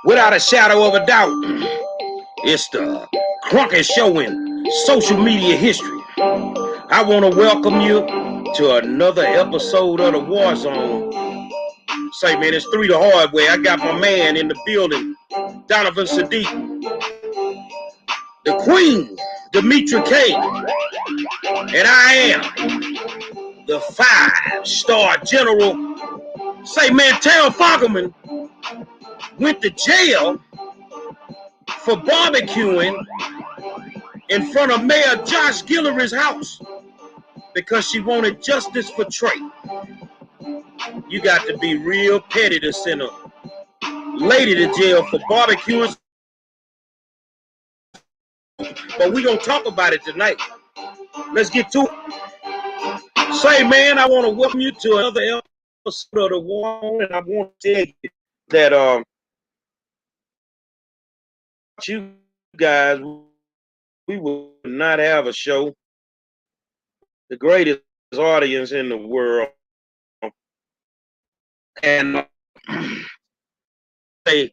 Without a shadow of a doubt, it's the Cronkite Show in social media history. I want to welcome you to another episode of the War Zone. Say, man, it's 3 the hard way. I got my man in the building, Donovan Sadiq, the Queen, Demetri K, and I am the 5-star general. Say, man, Terrell Foggerman went to jail for barbecuing in front of Mayor Josh Guillory's house because she wanted justice for Trey. You got to be real petty to send a lady to jail for barbecuing. But we gonna talk about it tonight. Let's get to it. Say, man, I want to welcome you to another episode of the War, and I want to tell you that you guys, we will not have a show. The greatest audience in the world, and they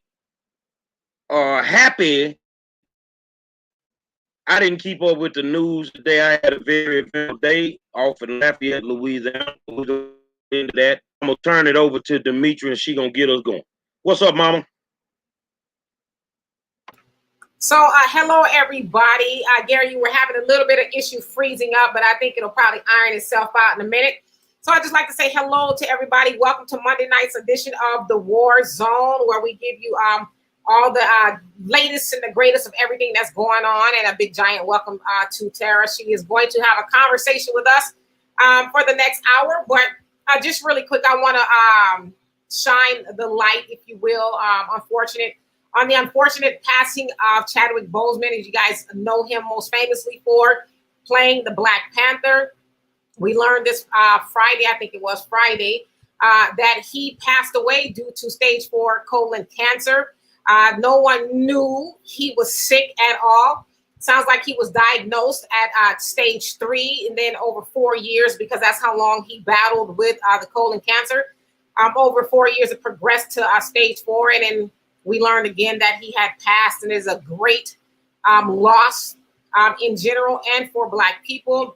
are happy. I didn't keep up with the news today. I had a very eventful day off in Lafayette, Louisiana. We'll go into that. I'm gonna turn it over to Demetri, and she gonna get us going. What's up, Mama? So, hello, everybody. Gary, you were having a little bit of issue freezing up, but I think it'll probably iron itself out in a minute. So I'd just like to say hello to everybody. Welcome to Monday night's edition of the War Zone, where we give you all the latest and the greatest of everything that's going on. And a big giant welcome to Tara. She is going to have a conversation with us for the next hour. But just really quick, I want to shine the light, if you will, on the unfortunate passing of Chadwick Boseman. As you guys know him most famously for playing the Black Panther. We learned this Friday, I think it was Friday, that he passed away due to stage 4 colon cancer. No one knew he was sick at all. Sounds like he was diagnosed at stage 3 and then over 4 years, because that's how long he battled with the colon cancer. Over 4 years, it progressed to stage 4, and then we learned again that he had passed, and is a great loss in general and for Black people.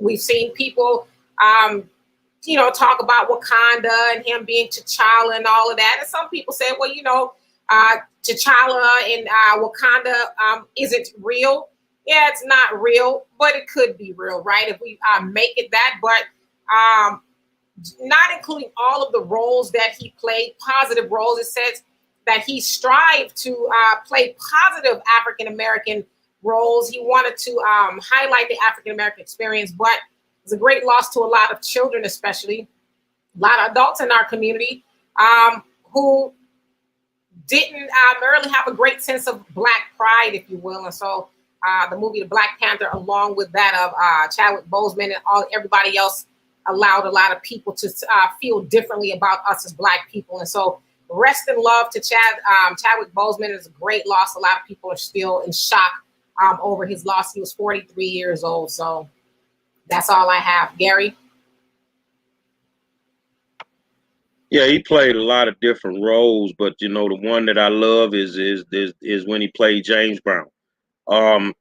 We've seen people, talk about Wakanda and him being T'Challa and all of that. And some people say, well, T'Challa and Wakanda isn't real. Yeah, it's not real, but it could be real, right? If we make it that, but not including all of the roles that he played, positive roles. It says that he strived to play positive African-American roles. He wanted to highlight the African-American experience, but it's a great loss to a lot of children, especially a lot of adults in our community who didn't really have a great sense of Black pride, if you will. And so the movie The Black Panther, along with that of Chadwick Boseman and everybody else, allowed a lot of people to feel differently about us as Black people. And so rest in love to Chadwick Boseman. Is a great loss. A lot of people are still in shock over his loss. He was 43 years old. So that's all I have. Gary? Yeah, he played a lot of different roles, but the one that I love is when he played James Brown. I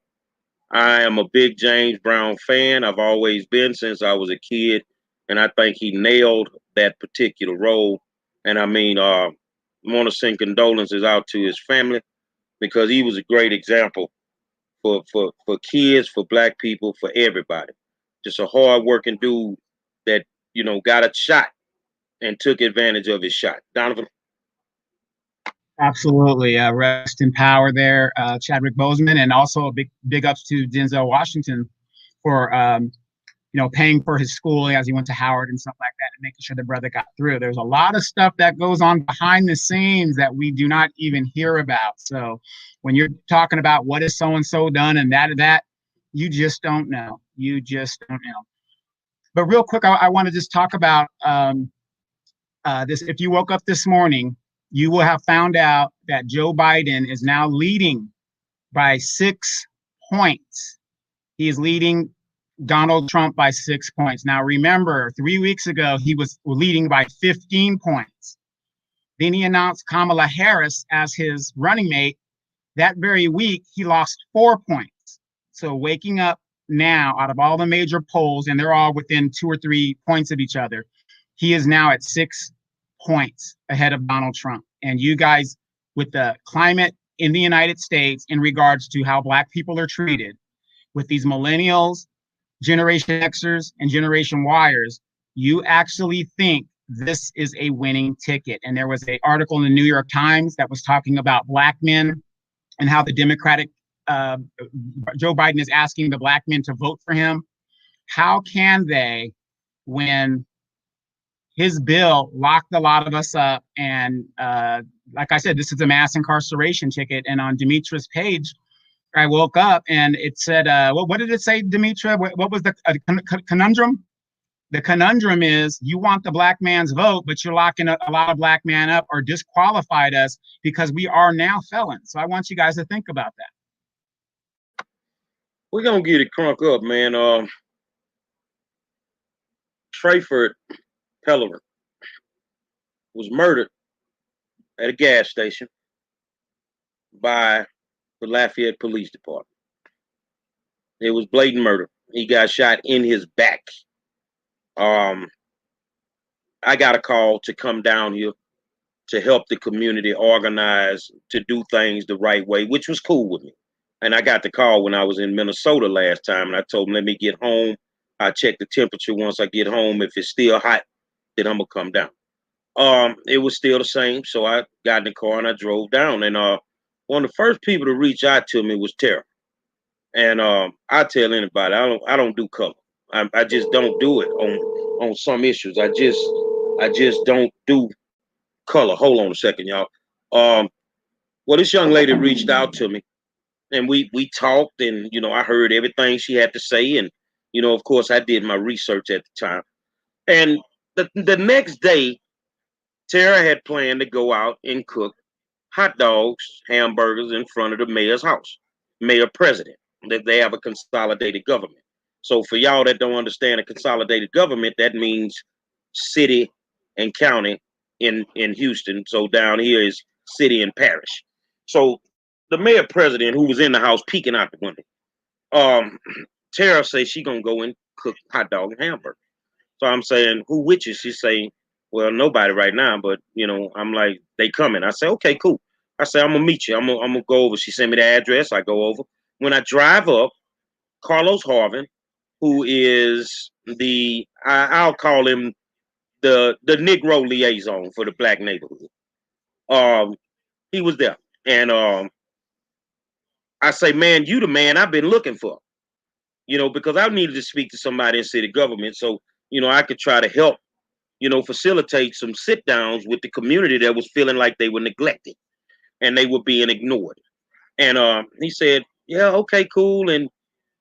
am a big James Brown fan. I've always been since I was a kid, and I think he nailed that particular role. And I mean, I want to send condolences out to his family, because he was a great example for kids, for Black people, for everybody. Just a hard-working dude that, got a shot and took advantage of his shot. Donovan? Absolutely. Rest in power there, Chadwick Boseman, and also a big ups to Denzel Washington for, paying for his schooling as he went to Howard and stuff like that, and making sure the brother got through. There's a lot of stuff that goes on behind the scenes that we do not even hear about. So when you're talking about what is so-and-so done and that, you just don't know. You just don't know. But real quick, I want to just talk about this. If you woke up this morning, you will have found out that Joe Biden is now leading by 6 points. He is leading Donald Trump by 6 points. Now, remember, 3 weeks ago, he was leading by 15 points. Then he announced Kamala Harris as his running mate. That very week, he lost 4 points. So waking up now, out of all the major polls, and they're all within 2 or 3 points of each other, he is now at 6 points ahead of Donald Trump. And you guys, with the climate in the United States in regards to how Black people are treated, with these millennials, Generation Xers, and Generation Yers, you actually think this is a winning ticket. And there was an article in the New York Times that was talking about Black men and how the Democratic Joe Biden is asking the Black men to vote for him. How can they, when his bill locked a lot of us up? And like I said, this is a mass incarceration ticket. And on Demetra's page, I woke up and it said, what did it say, Demetra? What was the conundrum? The conundrum is you want the Black man's vote, but you're locking a lot of Black men up or disqualified us because we are now felons. So I want you guys to think about that. We're going to get it crunk up, man. Trayford Pellerin was murdered at a gas station by the Lafayette Police Department. It was blatant murder. He got shot in his back. I got a call to come down here to help the community organize to do things the right way, which was cool with me. And I got the call when I was in Minnesota last time, and I told him, let me get home. I check the temperature once I get home. If it's still hot, then I'm gonna come down. It was still the same, so I got in the car and I drove down. And one of the first people to reach out to me was Tara. And I tell anybody, I don't do color. I just don't do it on some issues. I just don't do color. Hold on a second, y'all. Well, this young lady reached out to me, and we talked, and I heard everything she had to say, and of course, I did my research at the time. And the next day, Tara had planned to go out and cook hot dogs, hamburgers in front of the mayor's house, mayor president. They have a consolidated government. So for y'all that don't understand a consolidated government, that means city and county in Houston. So down here is city and parish. So the mayor president, who was in the house peeking out the window, Tara says she gonna go and cook hot dog and hamburger. So I'm saying, who with you? She's saying, well, nobody right now, but I'm like, they coming. I say, okay, cool. I say, I'm gonna meet you. I'm gonna go over. She sent me the address. I go over. When I drive up, Carlos Harvin, who is I'll call him the Negro liaison for the Black neighborhood. He was there, and I say, man, you the man I've been looking for, because I needed to speak to somebody in city government, so I could try to help, facilitate some sit downs with the community that was feeling like they were neglected and they were being ignored. And he said, yeah, okay, cool. And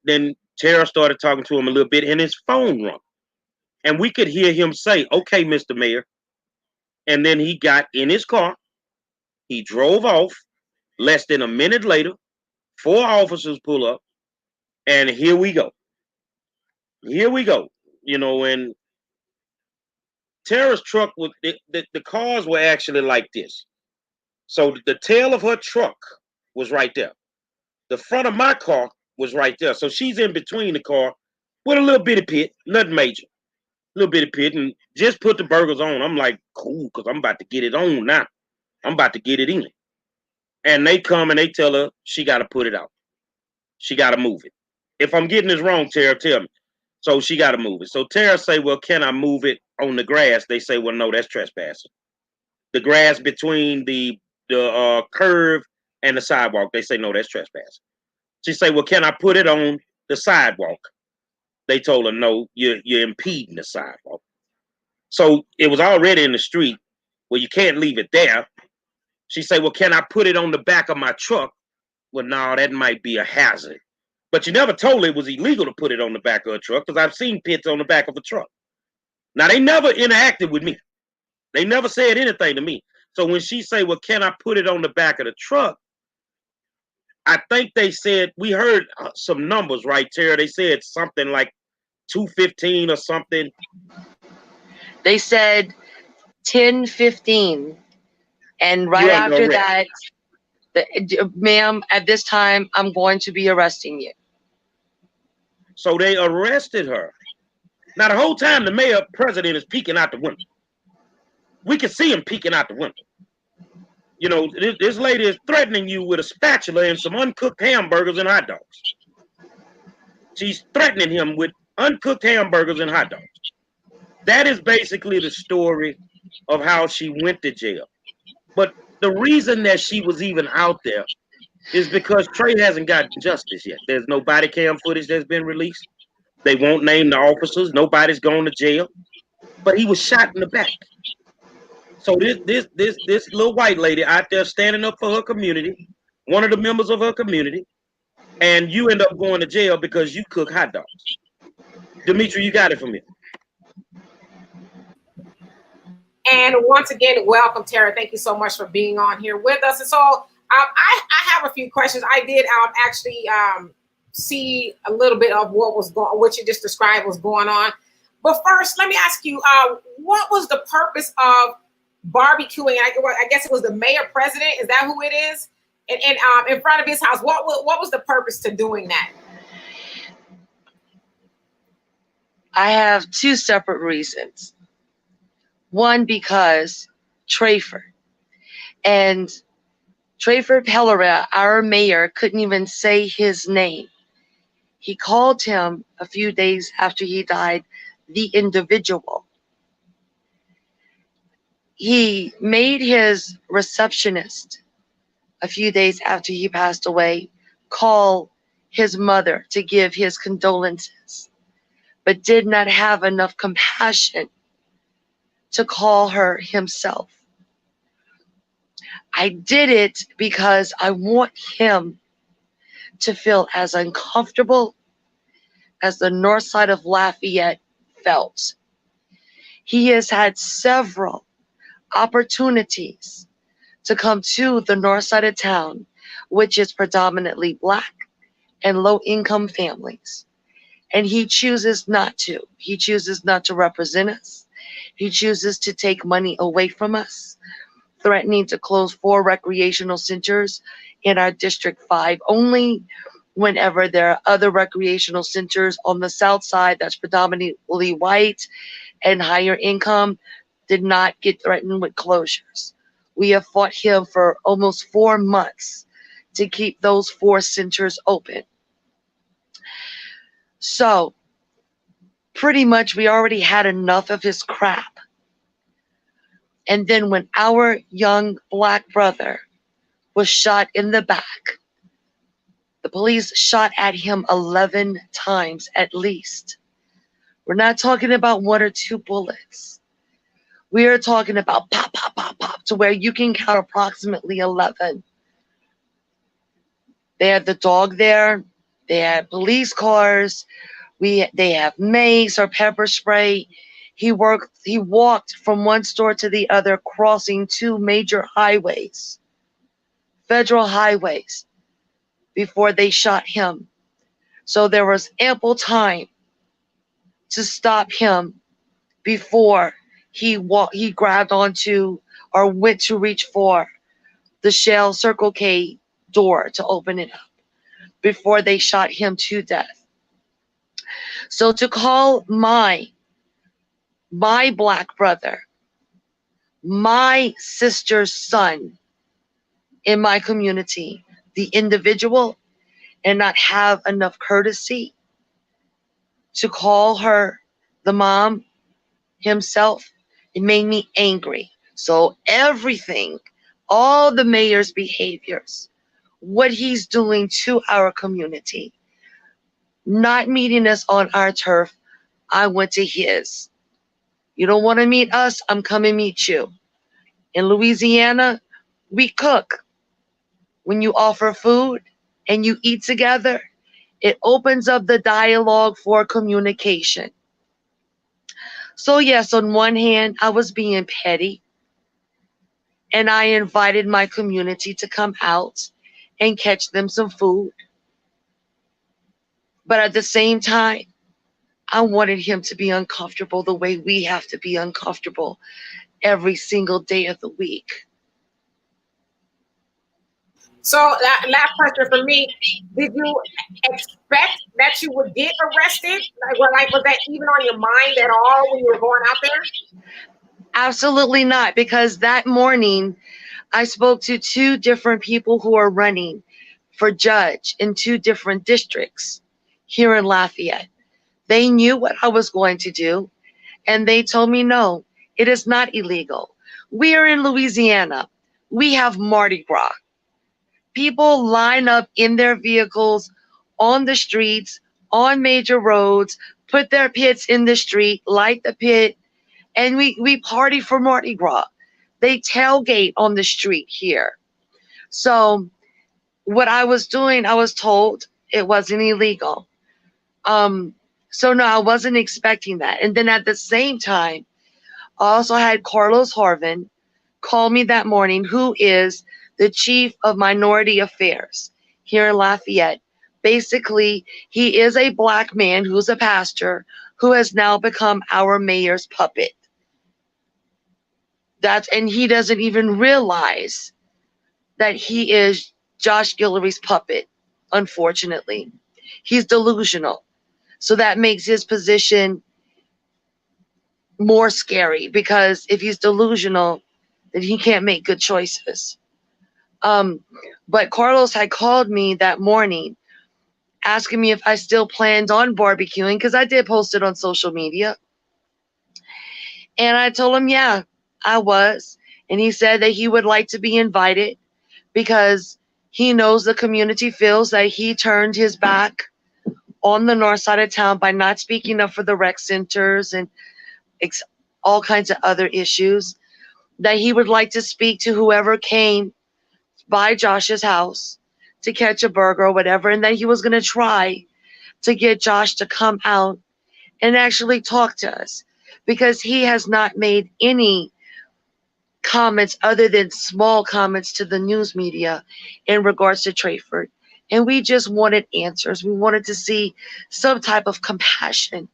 then Tara started talking to him a little bit, and his phone rung. And we could hear him say, okay, Mr. Mayor. And then he got in his car. He drove off. Less than a minute later, 4 officers pull up. And here we go. Here we go. And Tara's truck, the cars were actually like this. So the tail of her truck was right there. The front of my car was right there. So she's in between the car with a little bitty pit, nothing major. Little bitty pit, and just put the burgers on. I'm like, cool, because I'm about to get it on now. I'm about to get it in. And they come and they tell her she got to put it out. She got to move it. If I'm getting this wrong, Tara, tell me. So she got to move it. So Tara say, well, can I move it on the grass? They say, well, no, that's trespassing. The grass between the curve and the sidewalk, they say, no, that's trespassing. She say, well, can I put it on the sidewalk? They told her, no, you're impeding the sidewalk. So it was already in the street. Well, you can't leave it there. She said, well, can I put it on the back of my truck? Well, no, that might be a hazard. But you never told her it was illegal to put it on the back of a truck, because I've seen pits on the back of a truck. Now, they never interacted with me. They never said anything to me. So when she say, well, can I put it on the back of the truck? I think they said, we heard some numbers, right, Tara? They said something like 215 or something. They said 1015. And right You're under after arrest. that, ma'am, at this time, I'm going to be arresting you. So they arrested her. Now, the whole time, the mayor president is peeking out the window. We can see him peeking out the window. You know, this lady is threatening you with a spatula and some uncooked hamburgers and hot dogs. She's threatening him with uncooked hamburgers and hot dogs. That is basically the story of how she went to jail. But the reason that she was even out there is because Trey hasn't gotten justice yet. There's no body cam footage that's been released. They won't name the officers. Nobody's gone to jail. But he was shot in the back. So this little white lady out there standing up for her community, one of the members of her community, and you end up going to jail because you cook hot dogs. Dimitri, you got it from me. And once again, welcome, Tara. Thank you so much for being on here with us. And so I have a few questions. I did actually see a little bit of what you just described was going on. But first, let me ask you, what was the purpose of barbecuing? I guess it was the mayor president. Is that who it is? And in front of his house. What was the purpose to doing that? I have two separate reasons. One, because Trayford Pellerin, our mayor, couldn't even say his name. He called him a few days after he died, the individual. He made his receptionist a few days after he passed away call his mother to give his condolences, but did not have enough compassion to call her himself. I did it because I want him to feel as uncomfortable as the north side of Lafayette felt. He has had several opportunities to come to the north side of town, which is predominantly Black and low-income families. And he chooses not to. He chooses not to represent us. He chooses to take money away from us, threatening to close 4 recreational centers in our District 5 only whenever there are other recreational centers on the south side that's predominantly white and higher income did not get threatened with closures. We have fought him for almost 4 months to keep those 4 centers open. So pretty much we already had enough of his crap. And then when our young Black brother was shot in the back, the police shot at him 11 times at least. We're not talking about 1 or 2 bullets. We are talking about pop, pop, pop, pop, to where you can count approximately 11. They had the dog there. They had police cars. They have mace or pepper spray. He walked from one store to the other, crossing 2 major highways, federal highways, before they shot him. So there was ample time to stop him before he grabbed onto or went to reach for the Shell Circle K door to open it up before they shot him to death. So to call my Black brother, my sister's son in my community, the individual, and not have enough courtesy to call her the mom himself, it made me angry. So everything, all the mayor's behaviors, what he's doing to our community, not meeting us on our turf, I went to his. You don't want to meet us? I'm coming meet you. In Louisiana, we cook. When you offer food and you eat together, it opens up the dialogue for communication. So yes, on one hand, I was being petty, and I invited my community to come out and catch them some food. But at the same time, I wanted him to be uncomfortable the way we have to be uncomfortable every single day of the week. So that last question for me: did you expect that you would get arrested? Was that even on your mind at all when you were going out there? Absolutely not, because that morning I spoke to two different people who are running for judge in two different districts here in Lafayette. They knew what I was going to do, and they told me, no, it is not illegal. We are in Louisiana. We have Mardi Gras. People line up in their vehicles on the streets, on major roads, put their pits in the street, light the pit, and we party for Mardi Gras. They tailgate on the street here. So what I was doing, I was told it wasn't illegal. Um, so no, I wasn't expecting that. And then at the same time, I also had Carlos Harvin call me that morning, who is the chief of minority affairs here in Lafayette. Basically, he is a black man who's a pastor who has now become our mayor's puppet. And he doesn't even realize that he is Josh Guillory's puppet, unfortunately. He's delusional. So that makes his position more scary, because if he's delusional, then he can't make good choices. But Carlos had called me that morning asking me if I still planned on barbecuing, because I did post it on social media. And I told him, yeah, I was. And he said that he would like to be invited because he knows the community feels that he turned his back on the north side of town by not speaking up for the rec centers and all kinds of other issues, that he would like to speak to whoever came by Josh's house to catch a burger or whatever, and that he was going to try to get Josh to come out and actually talk to us, because he has not made any comments other than small comments to the news media in regards to Trayford. And we just wanted answers. We wanted to see some type of compassion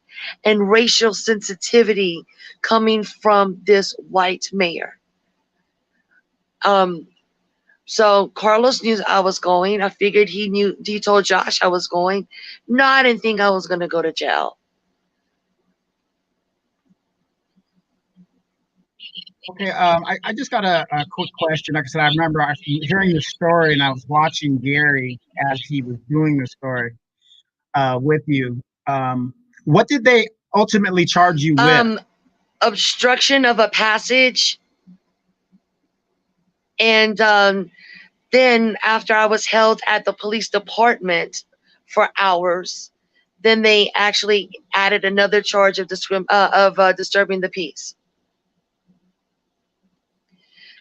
and racial sensitivity coming from this white mayor. So Carlos knew I was going. I figured he told Josh I was going. No, I didn't think I was going to go to jail. Okay, I just got a quick question. Like I said, I remember hearing the story, and I was watching Gary as he was doing the story with you. What did they ultimately charge you with? Obstruction of a passage. And then after I was held at the police department for hours, then they actually added another charge of disturbing the peace.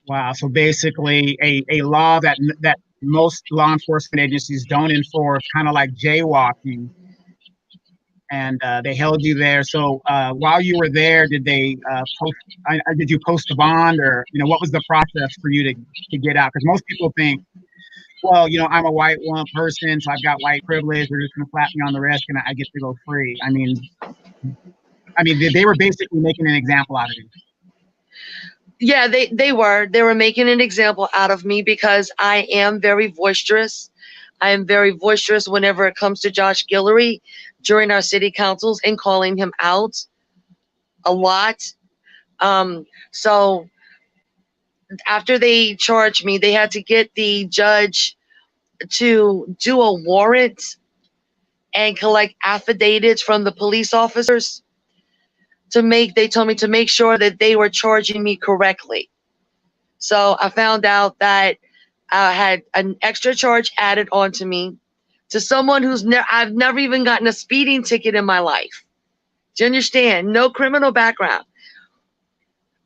Wow. So basically a law that most law enforcement agencies don't enforce, kind of like jaywalking. And they held you there. So while you were there, did they did you post a bond, or what was the process for you to get out? Because most people think, well, I'm a white person, so I've got white privilege. They're just going to slap me on the wrist, and I get to go free. I mean, they were basically making an example out of you. Yeah, they were making an example out of me because I am very boisterous. I am very boisterous whenever it comes to Josh Guillory during our city councils and calling him out a lot. So after they charged me, they had to get the judge to do a warrant and collect affidavits from the police officers they told me to make sure that they were charging me correctly. So I found out that I had an extra charge added onto me to someone I've never even gotten a speeding ticket in my life. Do you understand? No criminal background.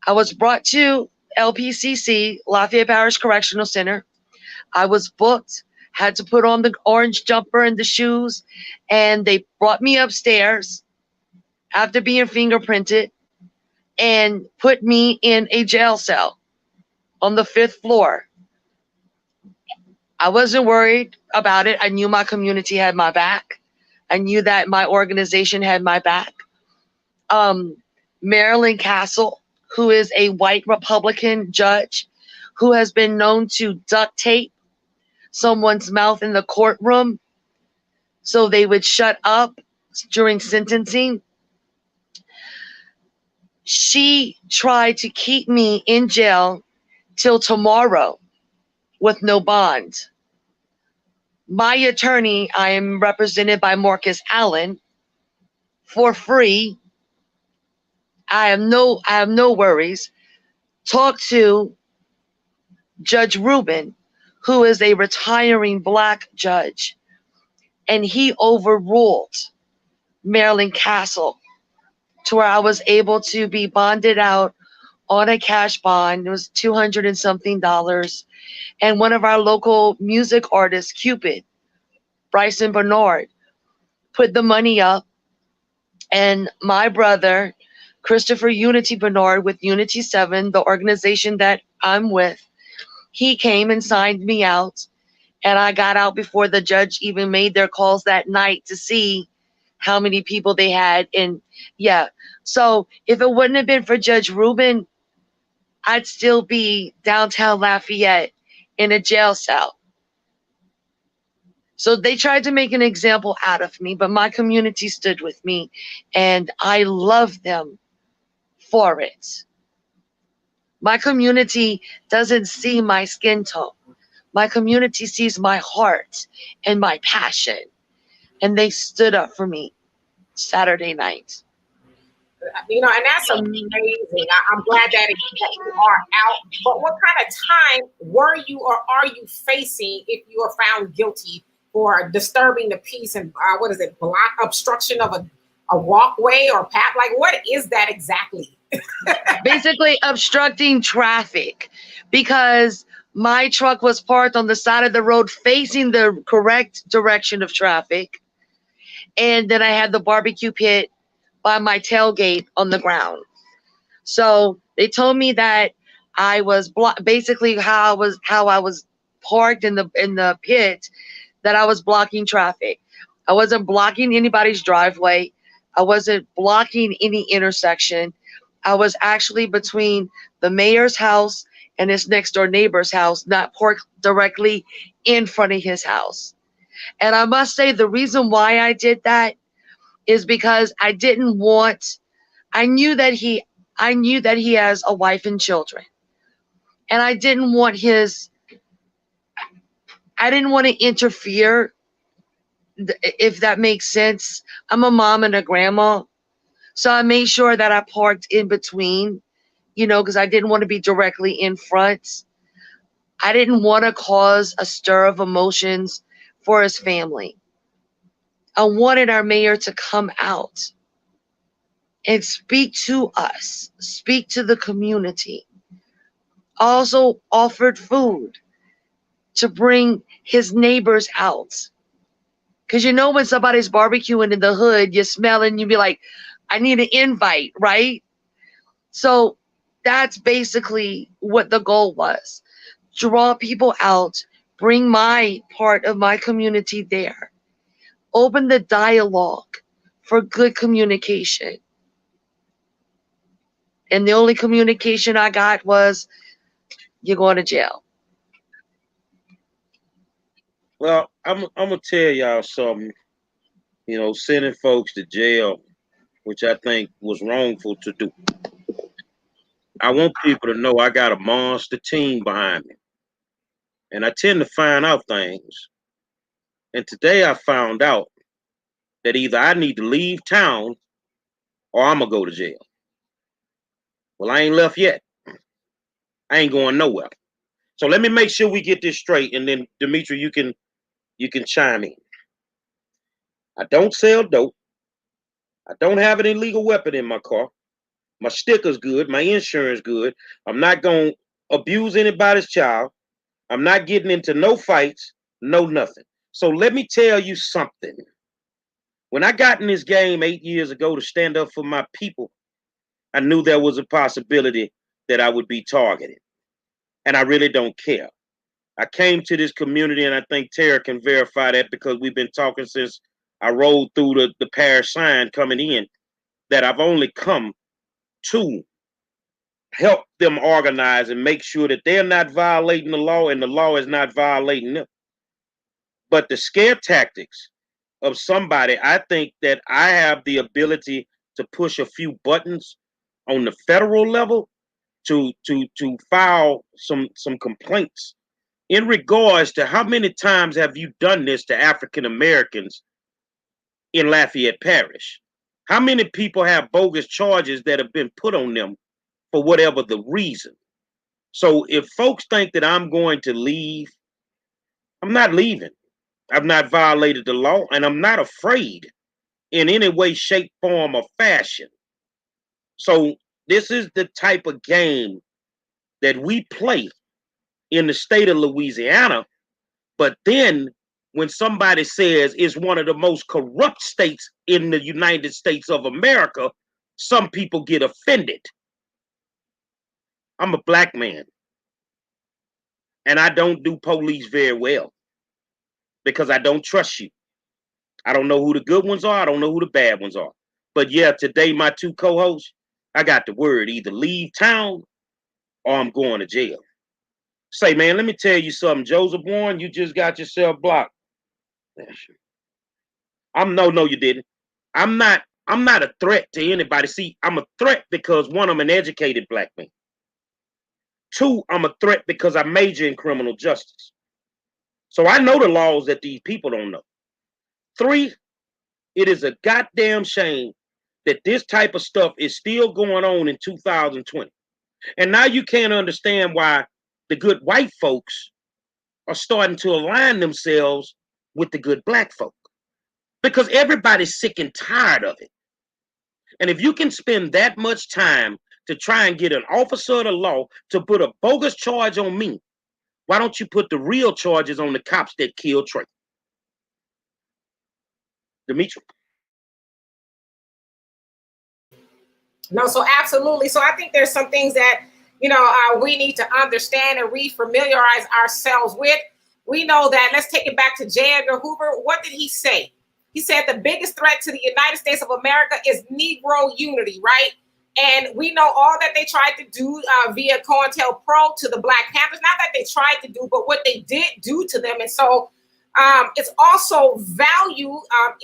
I was brought to LPCC, Lafayette Parish Correctional Center. I was booked, had to put on the orange jumper and the shoes, and they brought me upstairs after being fingerprinted and put me in a jail cell on the 5th floor. I wasn't worried about it. I knew my community had my back. I knew that my organization had my back. Marilyn Castle, who is a white Republican judge who has been known to duct tape someone's mouth in the courtroom so they would shut up during sentencing. She tried to keep me in jail till tomorrow with no bond. My attorney, I am represented by Marcus Allen, for free. I have no worries. Talk to Judge Rubin, who is a retiring Black judge, and he overruled Maryland Castle to where I was able to be bonded out on a cash bond. It was $200 and something. And one of our local music artists, Cupid, Bryson Bernard, put the money up. And my brother, Christopher Unity Bernard with Unity 7, the organization that I'm with, he came and signed me out. And I got out before the judge even made their calls that night to see how many people they had. And yeah, so if it wouldn't have been for Judge Rubin, I'd still be downtown Lafayette in a jail cell. So they tried to make an example out of me, but my community stood with me, and I love them for it. My community doesn't see my skin tone. My community sees my heart and my passion, and they stood up for me Saturday night. You know, and that's amazing. I'm glad that you are out. But what kind of time were you or are you facing if you are found guilty for disturbing the peace and block obstruction of a walkway or path? Like, what is that exactly? Basically obstructing traffic, because my truck was parked on the side of the road facing the correct direction of traffic. And then I had the barbecue pit by my tailgate on the ground. So they told me that I was basically how I was parked in the pit, that I was blocking traffic. I wasn't blocking anybody's driveway. I wasn't blocking any intersection. I was actually between the mayor's house and his next door neighbor's house, not parked directly in front of his house. And I must say, the reason why I did that is because I knew that he has a wife and children. And I didn't want to interfere, if that makes sense. I'm a mom and a grandma. So I made sure that I parked in between, because I didn't want to be directly in front. I didn't want to cause a stir of emotions for his family. I wanted our mayor to come out and speak to us, speak to the community. Also offered food to bring his neighbors out. Because when somebody's barbecuing in the hood, you smell it and you be like, I need an invite, right? So that's basically what the goal was. Draw people out, bring my part of my community there. Open the dialogue for good communication. And the only communication I got was, you're going to jail. Well, I'm gonna tell y'all something. Sending folks to jail, which I think was wrongful to do. I want people to know I got a monster team behind me, and I tend to find out things. And today I found out that either I need to leave town or I'm gonna go to jail. Well, I ain't left yet. I ain't going nowhere. So let me make sure we get this straight, and then Demetri, you can chime in. I don't sell dope. I don't have an illegal weapon in my car. My sticker's good. My insurance good. I'm not gonna abuse anybody's child. I'm not getting into no fights, no nothing. So let me tell you something. When I got in this game 8 years ago to stand up for my people, I knew there was a possibility that I would be targeted. And I really don't care. I came to this community, and I think Tara can verify that because we've been talking since I rolled through the parish sign coming in, that I've only come to help them organize and make sure that they're not violating the law and the law is not violating them. But the scare tactics of somebody, I think that I have the ability to push a few buttons on the federal level to file some complaints in regards to how many times have you done this to African Americans in Lafayette Parish? How many people have bogus charges that have been put on them for whatever the reason? So if folks think that I'm going to leave, I'm not leaving. I've not violated the law, and I'm not afraid in any way, shape, form, or fashion. So this is the type of game that we play in the state of Louisiana. But then when somebody says it's one of the most corrupt states in the United States of America, some people get offended. I'm a black man, and I don't do police very well because I don't trust you. I don't know who the good ones are. I don't know who the bad ones are. But yeah, today my two co-hosts, I got the word: either leave town or I'm going to jail. Say, man, let me tell you something. Joseph Warren, you just got yourself blocked. No, you didn't. I'm not a threat to anybody. See, I'm a threat because one, I'm an educated black man. Two, I'm a threat because I major in criminal justice. So I know the laws that these people don't know. Three, it is a goddamn shame that this type of stuff is still going on in 2020. And now you can't understand why the good white folks are starting to align themselves with the good black folk. Because everybody's sick and tired of it. And if you can spend that much time to try and get an officer of the law to put a bogus charge on me, why don't you put the real charges on the cops that killed Trey? Dimitri? No, so absolutely. So I think there's some things that, we need to understand and refamiliarize ourselves with. We know that, let's take it back to J. Edgar Hoover. What did he say? He said the biggest threat to the United States of America is Negro unity, right? And we know all that they tried to do via COINTELPRO to the Black Panthers. Not that they tried to do, but what they did do to them. And so it's also value. Got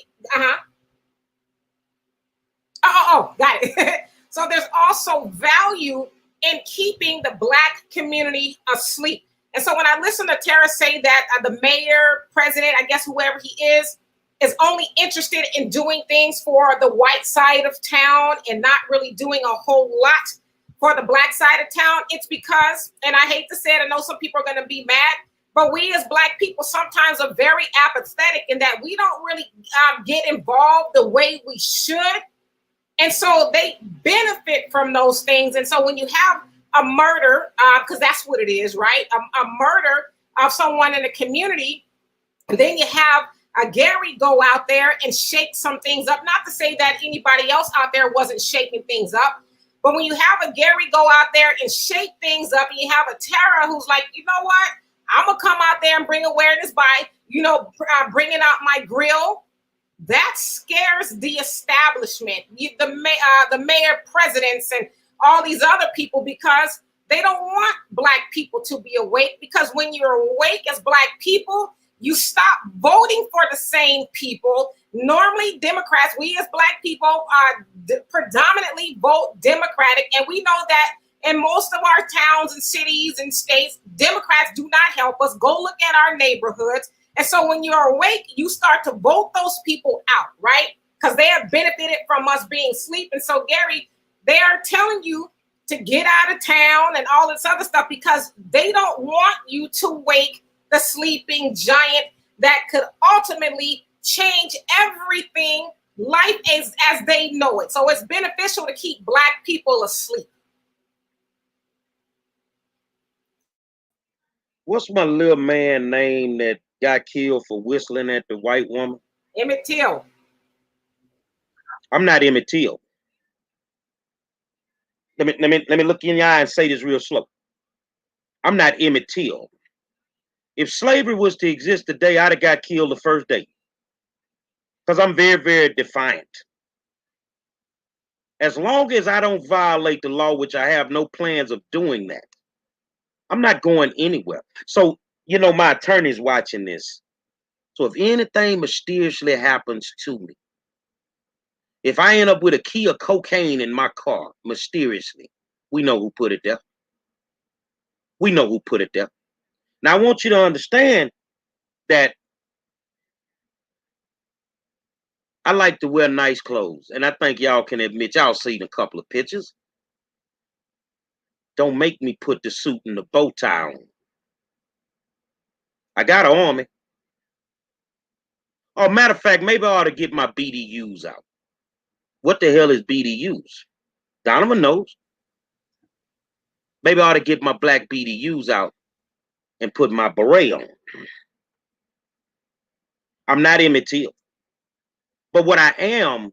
it. So there's also value in keeping the Black community asleep. And so when I listen to Tara say that the mayor, president, I guess whoever he is only interested in doing things for the white side of town and not really doing a whole lot for the Black side of town, it's because, and I hate to say it, I know some people are going to be mad, but we as Black people sometimes are very apathetic in that we don't really get involved the way we should. And so they benefit from those things. And so when you have a murder, because that's what it is, right? A murder of someone in the community, and then you have Gary go out there and shake some things up. Not to say that anybody else out there wasn't shaking things up, but when you have a Gary go out there and shake things up, and you have a Tara who's like, you know what? I'm going to come out there and bring awareness by, bringing out my grill. That scares the establishment, the mayor, presidents, and all these other people, because they don't want Black people to be awake. Because when you're awake as Black people, you stop voting for the same people. Normally, Democrats, we as Black people predominantly vote Democratic. And we know that in most of our towns and cities and states, Democrats do not help us. Go look at our neighborhoods. And so when you're awake, you start to vote those people out, right? Because they have benefited from us being asleep. And so, Gary, they are telling you to get out of town and all this other stuff because they don't want you to wake the sleeping giant that could ultimately change everything, life as they know it. So it's beneficial to keep Black people asleep. What's my little man name that got killed for whistling at the white woman? Emmett Till. I'm not Emmett Till. Let me look in your eye and say this real slow. I'm not Emmett Till. If slavery was to exist today, I'd have got killed the first day. Because I'm very, very defiant. As long as I don't violate the law, which I have no plans of doing that, I'm not going anywhere. So, my attorney's watching this. So if anything mysteriously happens to me, if I end up with a key of cocaine in my car mysteriously, we know who put it there. We know who put it there. Now, I want you to understand that I like to wear nice clothes, and I think y'all can admit y'all seen a couple of pictures. Don't make me put the suit and the bow tie on. I got an army. Oh, matter of fact, maybe I ought to get my BDUs out. What the hell is BDUs? Donovan knows. Maybe I ought to get my black BDUs out and put my beret on. I'm not Emmett Till. But what I am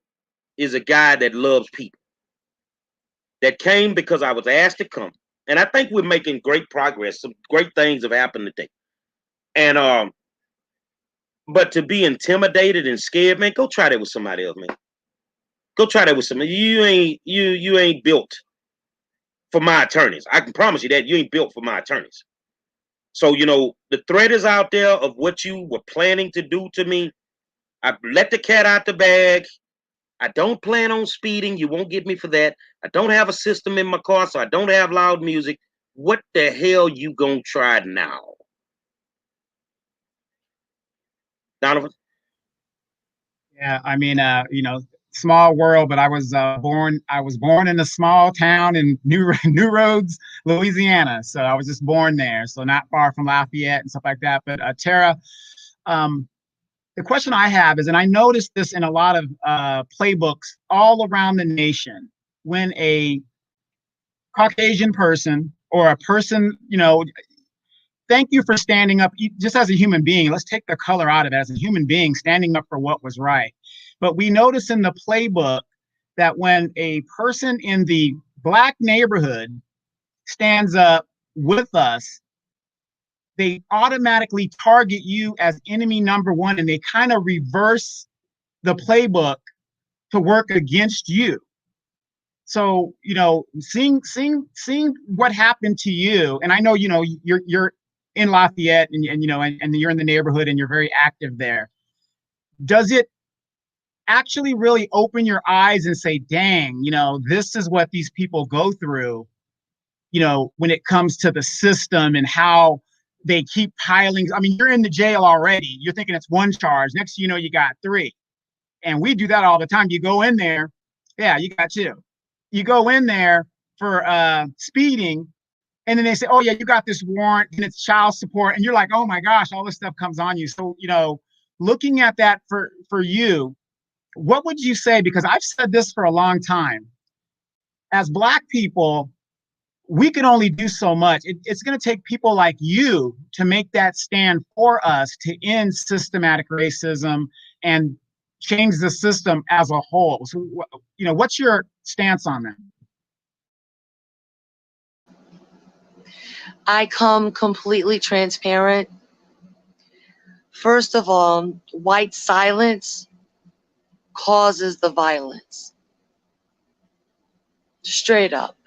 is a guy that loves people. That came because I was asked to come. And I think we're making great progress. Some great things have happened today. And but to be intimidated and scared, man, go try that with somebody else, man. Go try that with somebody. You ain't built for my attorneys. I can promise you that you ain't built for my attorneys. So, you know, the threat is out there of what you were planning to do to me. I let the cat out the bag. I don't plan on speeding. You won't get me for that. I don't have a system in my car, so I don't have loud music. What the hell you gonna try now? Donovan? Yeah, I mean, you know, small world, but I was born in a small town in New Roads, Louisiana. So I was just born there, so not far from Lafayette and stuff like that. But Tara, the question I have is, and I noticed this in a lot of playbooks all around the nation, when a Caucasian person or a person, you know, thank you for standing up just as a human being. Let's take the color out of it. As a human being, standing up for what was right. But we notice in the playbook that when a person in the Black neighborhood stands up with us, they automatically target you as enemy number one, and they kind of reverse the playbook to work against you. So, you know, seeing what happened to you, and I know, you know, you're in Lafayette and you know, and you're in the neighborhood and you're very active there. Does it actually really open your eyes and say, dang, you know, this is what these people go through, you know, when it comes to the system and how they keep piling? I mean, you're in the jail already. You're thinking it's one charge. Next, you know, you got three. And we do that all the time. You go in there. Yeah, you got two. You go in there for speeding. And then they say, oh, yeah, you got this warrant and it's child support. And you're like, oh, my gosh, all this stuff comes on you. So, you know, looking at that for you, what would you say? Because I've said this for a long time. As Black people, we can only do so much. It's going to take people like you to make that stand for us to end systematic racism and change the system as a whole. So, you know, what's your stance on that? I come completely transparent. First of all, white silence causes the violence. Straight up.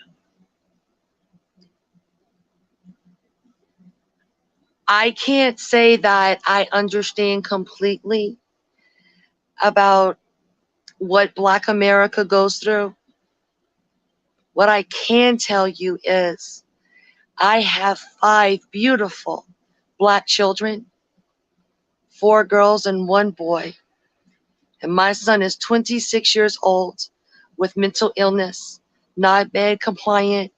I can't say that I understand completely about what Black America goes through. What I can tell you is I have 5 beautiful Black children, 4 girls and 1 boy. And my son is 26 years old with mental illness, not bed compliant,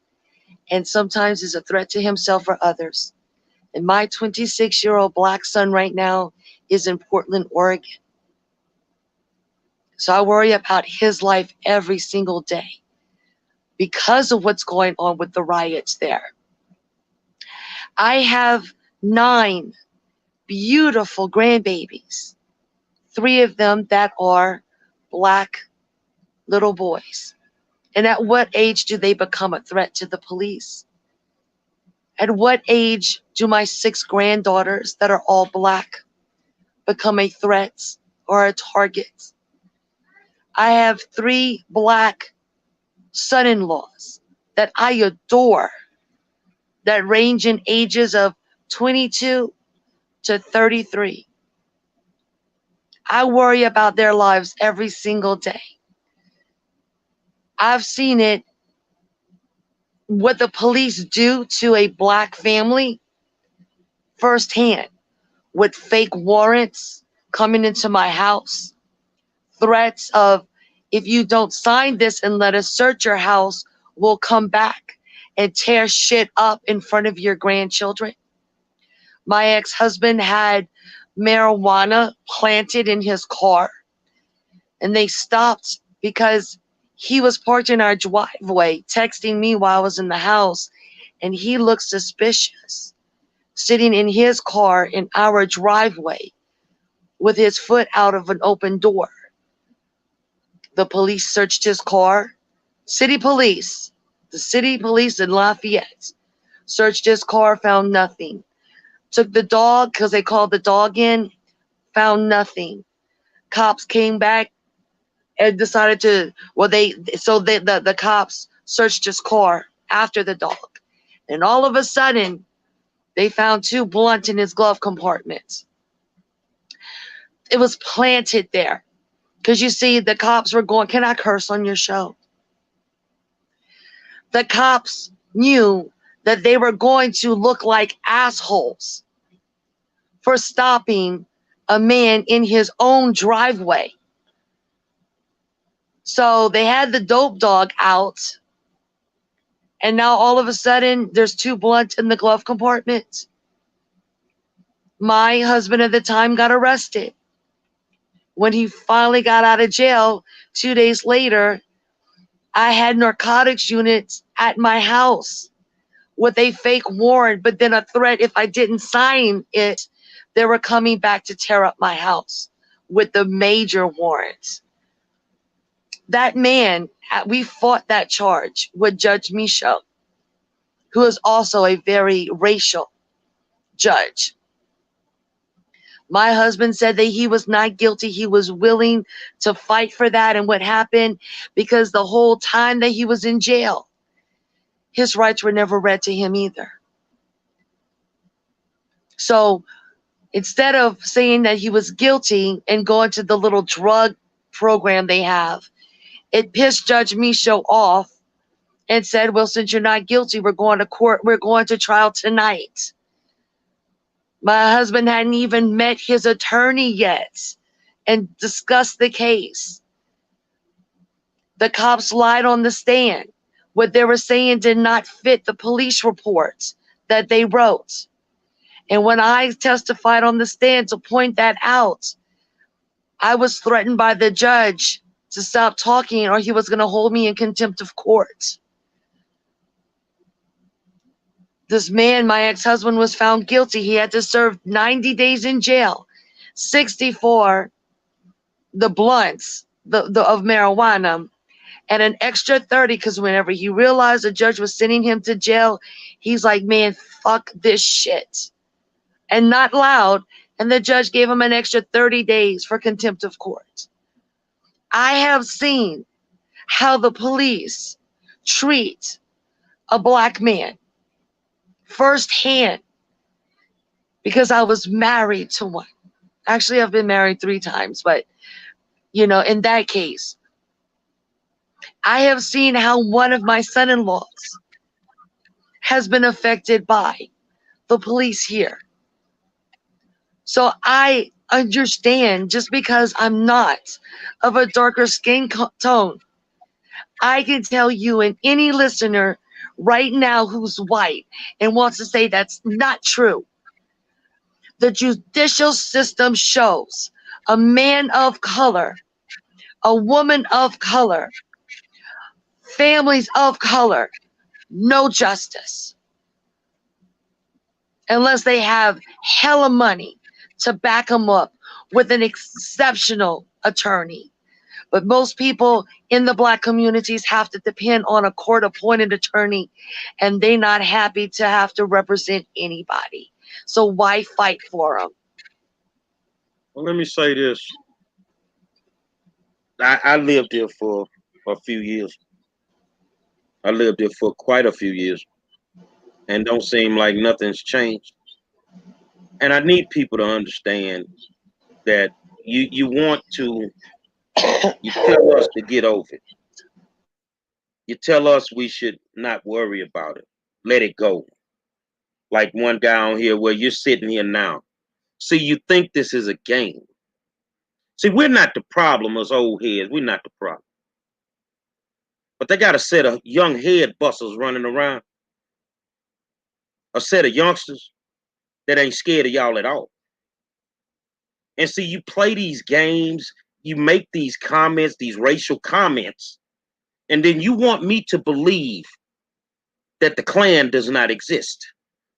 and sometimes is a threat to himself or others. And my 26-year-old Black son right now is in Portland, Oregon. So I worry about his life every single day because of what's going on with the riots there. I have 9 beautiful grandbabies, 3 of them that are Black little boys. And at what age do they become a threat to the police? At what age do my 6 granddaughters that are all Black become a threat or a target? I have 3 Black son-in-laws that I adore that range in ages of 22 to 33. I worry about their lives every single day. I've seen it, what the police do to a black family firsthand, with fake warrants coming into my house, threats of, if you don't sign this and let us search your house, we'll come back and tear shit up in front of your grandchildren. My ex-husband had marijuana planted in his car, and they stopped because he was parked in our driveway texting me while I was in the house, and he looked suspicious, sitting in his car in our driveway with his foot out of an open door. The police searched his car. City police, the city police in Lafayette, searched his car, found nothing. Took the dog, because they called the dog in, found nothing. Cops came back and decided to, the cops searched his car after the dog. And all of a sudden, they found 2 blunts in his glove compartment. It was planted there. Because you see, the cops were going, can I curse on your show? The cops knew that they were going to look like assholes for stopping a man in his own driveway. So they had the dope dog out, and now all of a sudden there's 2 blunts in the glove compartment. My husband at the time got arrested. When he finally got out of jail 2 days later, I had narcotics units at my house with a fake warrant, but then a threat if I didn't sign it, they were coming back to tear up my house with the major warrants. That man, we fought that charge with Judge Michaud, who is also a very racial judge. My husband said that he was not guilty. He was willing to fight for that. And what happened, because the whole time that he was in jail, his rights were never read to him either. So instead of saying that he was guilty and going to the little drug program they have, it pissed Judge Michaud off and said, well, since you're not guilty, we're going to court. We're going to trial tonight. My husband hadn't even met his attorney yet and discussed the case. The cops lied on the stand. What they were saying did not fit the police reports that they wrote. And when I testified on the stand to point that out, I was threatened by the judge to stop talking or he was going to hold me in contempt of court. This man, my ex-husband, was found guilty. He had to serve 90 days in jail, 64 the blunts of marijuana, and an extra 30 because whenever he realized the judge was sending him to jail, he's like, man, fuck this shit. And not loud. And the judge gave him an extra 30 days for contempt of court. I have seen how the police treat a black man firsthand because I was married to one. Actually, I've been married 3 times, but in that case, I have seen how one of my son-in-laws has been affected by the police here. So I understand, just because I'm not of a darker skin tone, I can tell you and any listener right now who's white and wants to say that's not true. The judicial system shows a man of color, a woman of color, families of color, no justice. Unless they have hella money to back them up with an exceptional attorney. But most people in the black communities have to depend on a court-appointed attorney, and they're not happy to have to represent anybody. So why fight for them? Well, let me say this. I lived here for a few years. I lived here for quite a few years. And don't seem like nothing's changed. And I need people to understand that you want to, you tell us to get over it. You tell us we should not worry about it. Let it go. Like one guy on here where you're sitting here now. See, you think this is a game. See, we're not the problem as old heads. We're not the problem. But they got a set of young head busters running around. A set of youngsters that ain't scared of y'all at all. And see, you play these games, you make these comments, these racial comments, and then you want me to believe that the Klan does not exist.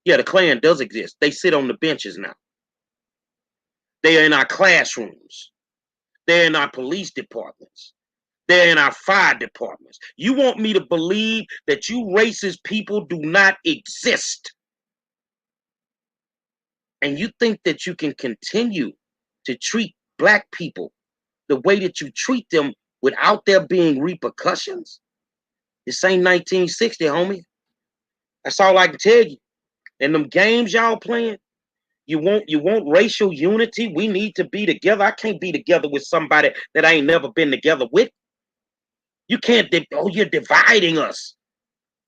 Yeah, the Klan does exist. They sit on the benches now. They are in our classrooms. They're in our police departments. They're in our fire departments. You want me to believe that you racist people do not exist. And you think that you can continue to treat black people the way that you treat them without there being repercussions? This ain't 1960, homie. That's all I can tell you. And them games y'all playing, you want racial unity? We need to be together. I can't be together with somebody that I ain't never been together with. You can't, you're dividing us.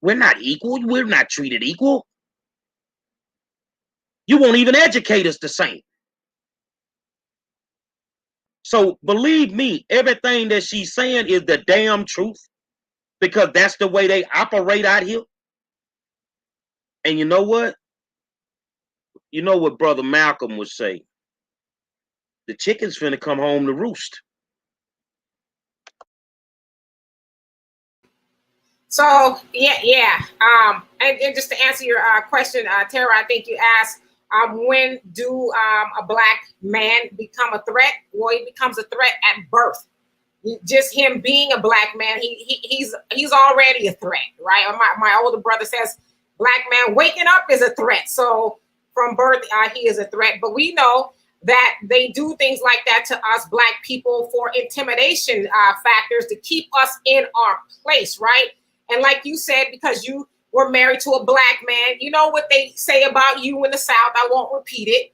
We're not equal. We're not treated equal. You won't even educate us the same. So believe me, everything that she's saying is the damn truth, because that's the way they operate out here. And you know what? You know what Brother Malcolm would say? The chicken's finna come home to roost. So yeah. And just to answer your question, Tara, I think you asked, when do a black man become a threat? Well, he becomes a threat at birth. Just him being a black man, he's already a threat, right? My older brother says, black man waking up is a threat. So from birth, he is a threat. But we know that they do things like that to us black people for intimidation factors to keep us in our place, right? And like you said, because you were married to a black man, you know what they say about you in the South. I won't repeat it.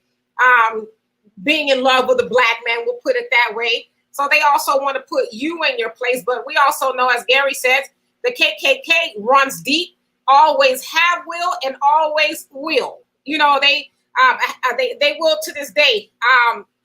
Being in love with a black man, we'll put it that way. So they also want to put you in your place. But we also know, as Gary says, the KKK runs deep, always have will, and always will. You know, they will to this day.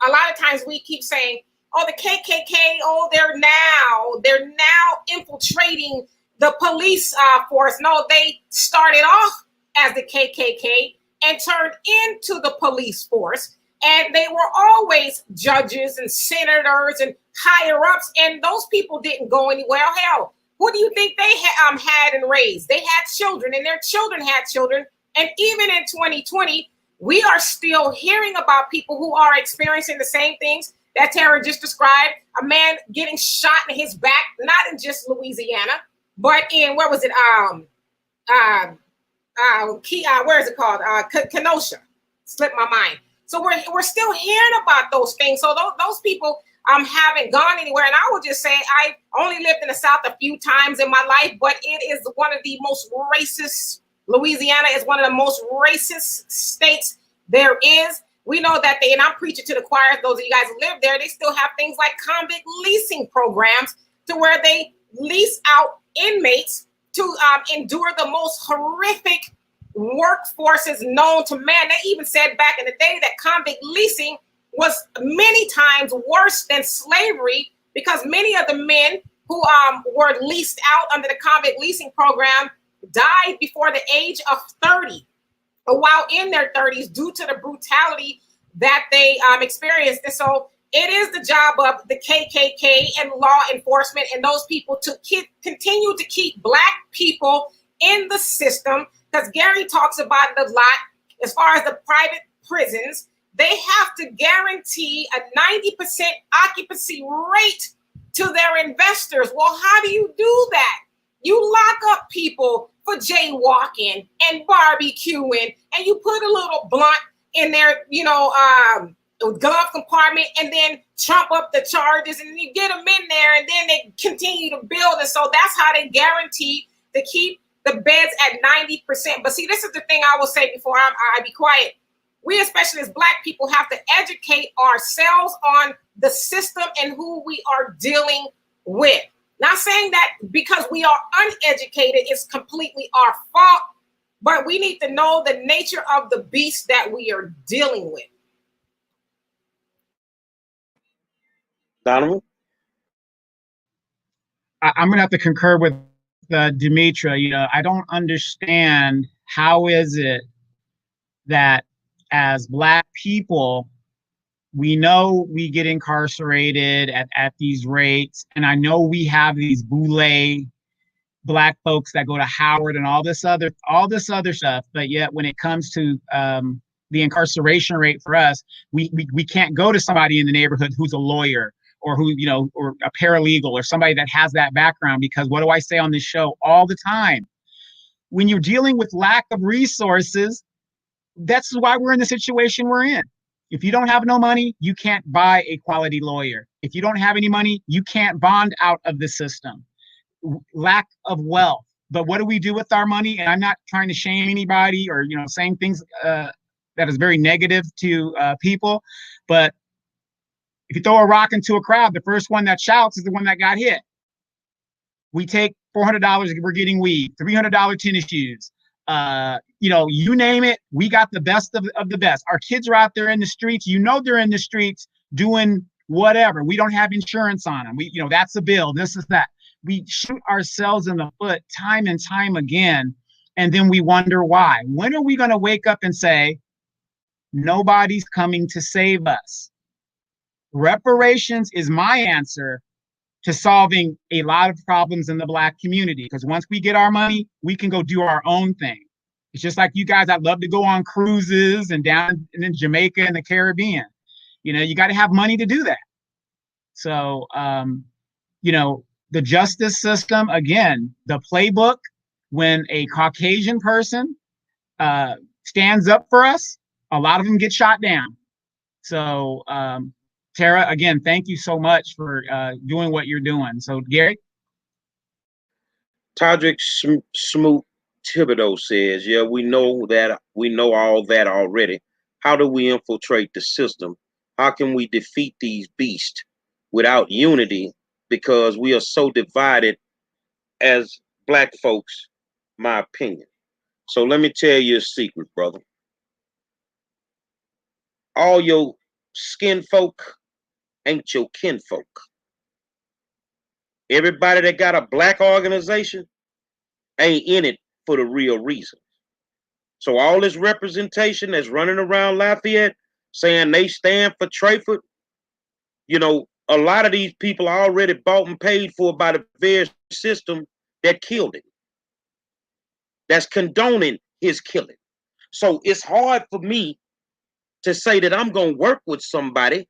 A lot of times we keep saying, oh, the KKK, oh, they're now infiltrating the police force. No, they started off as the KKK and turned into the police force. And they were always judges and senators and higher ups. And those people didn't go anywhere. Hell, who do you think they had and raised? They had children, and their children had children. And even in 2020, we are still hearing about people who are experiencing the same things that Tara just described. A man getting shot in his back, not in just Louisiana, but in, where was it? Where is it called? Kenosha. Slipped my mind. So we're still hearing about those things. So those people haven't gone anywhere. And I would just say I only lived in the South a few times in my life, but it is one of the most racist. Louisiana is one of the most racist states there is. We know that and I'm preaching to the choir, those of you guys who live there, they still have things like convict leasing programs to where they lease out inmates to endure the most horrific workforces known to man. They even said back in the day that convict leasing was many times worse than slavery, because many of the men who were leased out under the convict leasing program died before the age of 30, while in their 30s, due to the brutality that they experienced. And so it is the job of the KKK and law enforcement and those people to continue to keep black people in the system, because Gary talks about it a lot. As far as the private prisons, they have to guarantee a 90% occupancy rate to their investors. Well, how do you do that? You lock up people for jaywalking and barbecuing, and you put a little blunt in their, glove compartment, and then trump up the charges, and you get them in there, and then they continue to build. And so that's how they guarantee to keep the beds at 90%. But see, this is the thing I will say before I be quiet. we, especially as Black people, have to educate ourselves on the system and who we are dealing with. Not saying that because we are uneducated, it's completely our fault, but we need to know the nature of the beast that we are dealing with. Donovan? I'm going to have to concur with Demetra. You know, I don't understand how is it that as Black people, we know we get incarcerated at these rates, and I know we have these boule Black folks that go to Howard and all this other stuff, but yet when it comes to the incarceration rate for us, we can't go to somebody in the neighborhood who's a lawyer or who, you know, or a paralegal or somebody that has that background, because what do I say on this show all the time? When you're dealing with lack of resources, that's why we're in the situation we're in. If you don't have no money, you can't buy a quality lawyer. If you don't have any money, you can't bond out of the system. Lack of wealth. But what do we do with our money? And I'm not trying to shame anybody or, you know, saying things that is very negative to people. But if you throw a rock into a crowd, the first one that shouts is the one that got hit. We take $400, we're getting weed, $300 tennis shoes. You know, you name it, we got the best of the best. Our kids are out there in the streets. You know, they're in the streets doing whatever. We don't have insurance on them. We, you know, that's a bill. This is that. We shoot ourselves in the foot time and time again, and then we wonder why. When are we going to wake up and say, nobody's coming to save us? Reparations is my answer to solving a lot of problems in the Black community, because once we get our money, we can go do our own thing. It's just like you guys, I'd love to go on cruises and down in Jamaica and the Caribbean. You know, you got to have money to do that. So, you know, the justice system, again, the playbook, when a Caucasian person stands up for us, a lot of them get shot down. So, Tara, again, thank you so much for doing what you're doing. So, Gary? Todrick Smoot Thibodeau says, yeah, we know all that already. How do we infiltrate the system? How can we defeat these beasts without unity? Because we are so divided as Black folks, my opinion. So let me tell you a secret, brother. All your skin folk ain't your kinfolk. Everybody that got a Black organization ain't in it for the real reason. So all this representation that's running around Lafayette saying they stand for Trayford, you know, a lot of these people are already bought and paid for by the very system that killed him, that's condoning his killing. So it's hard for me to say that I'm going to work with somebody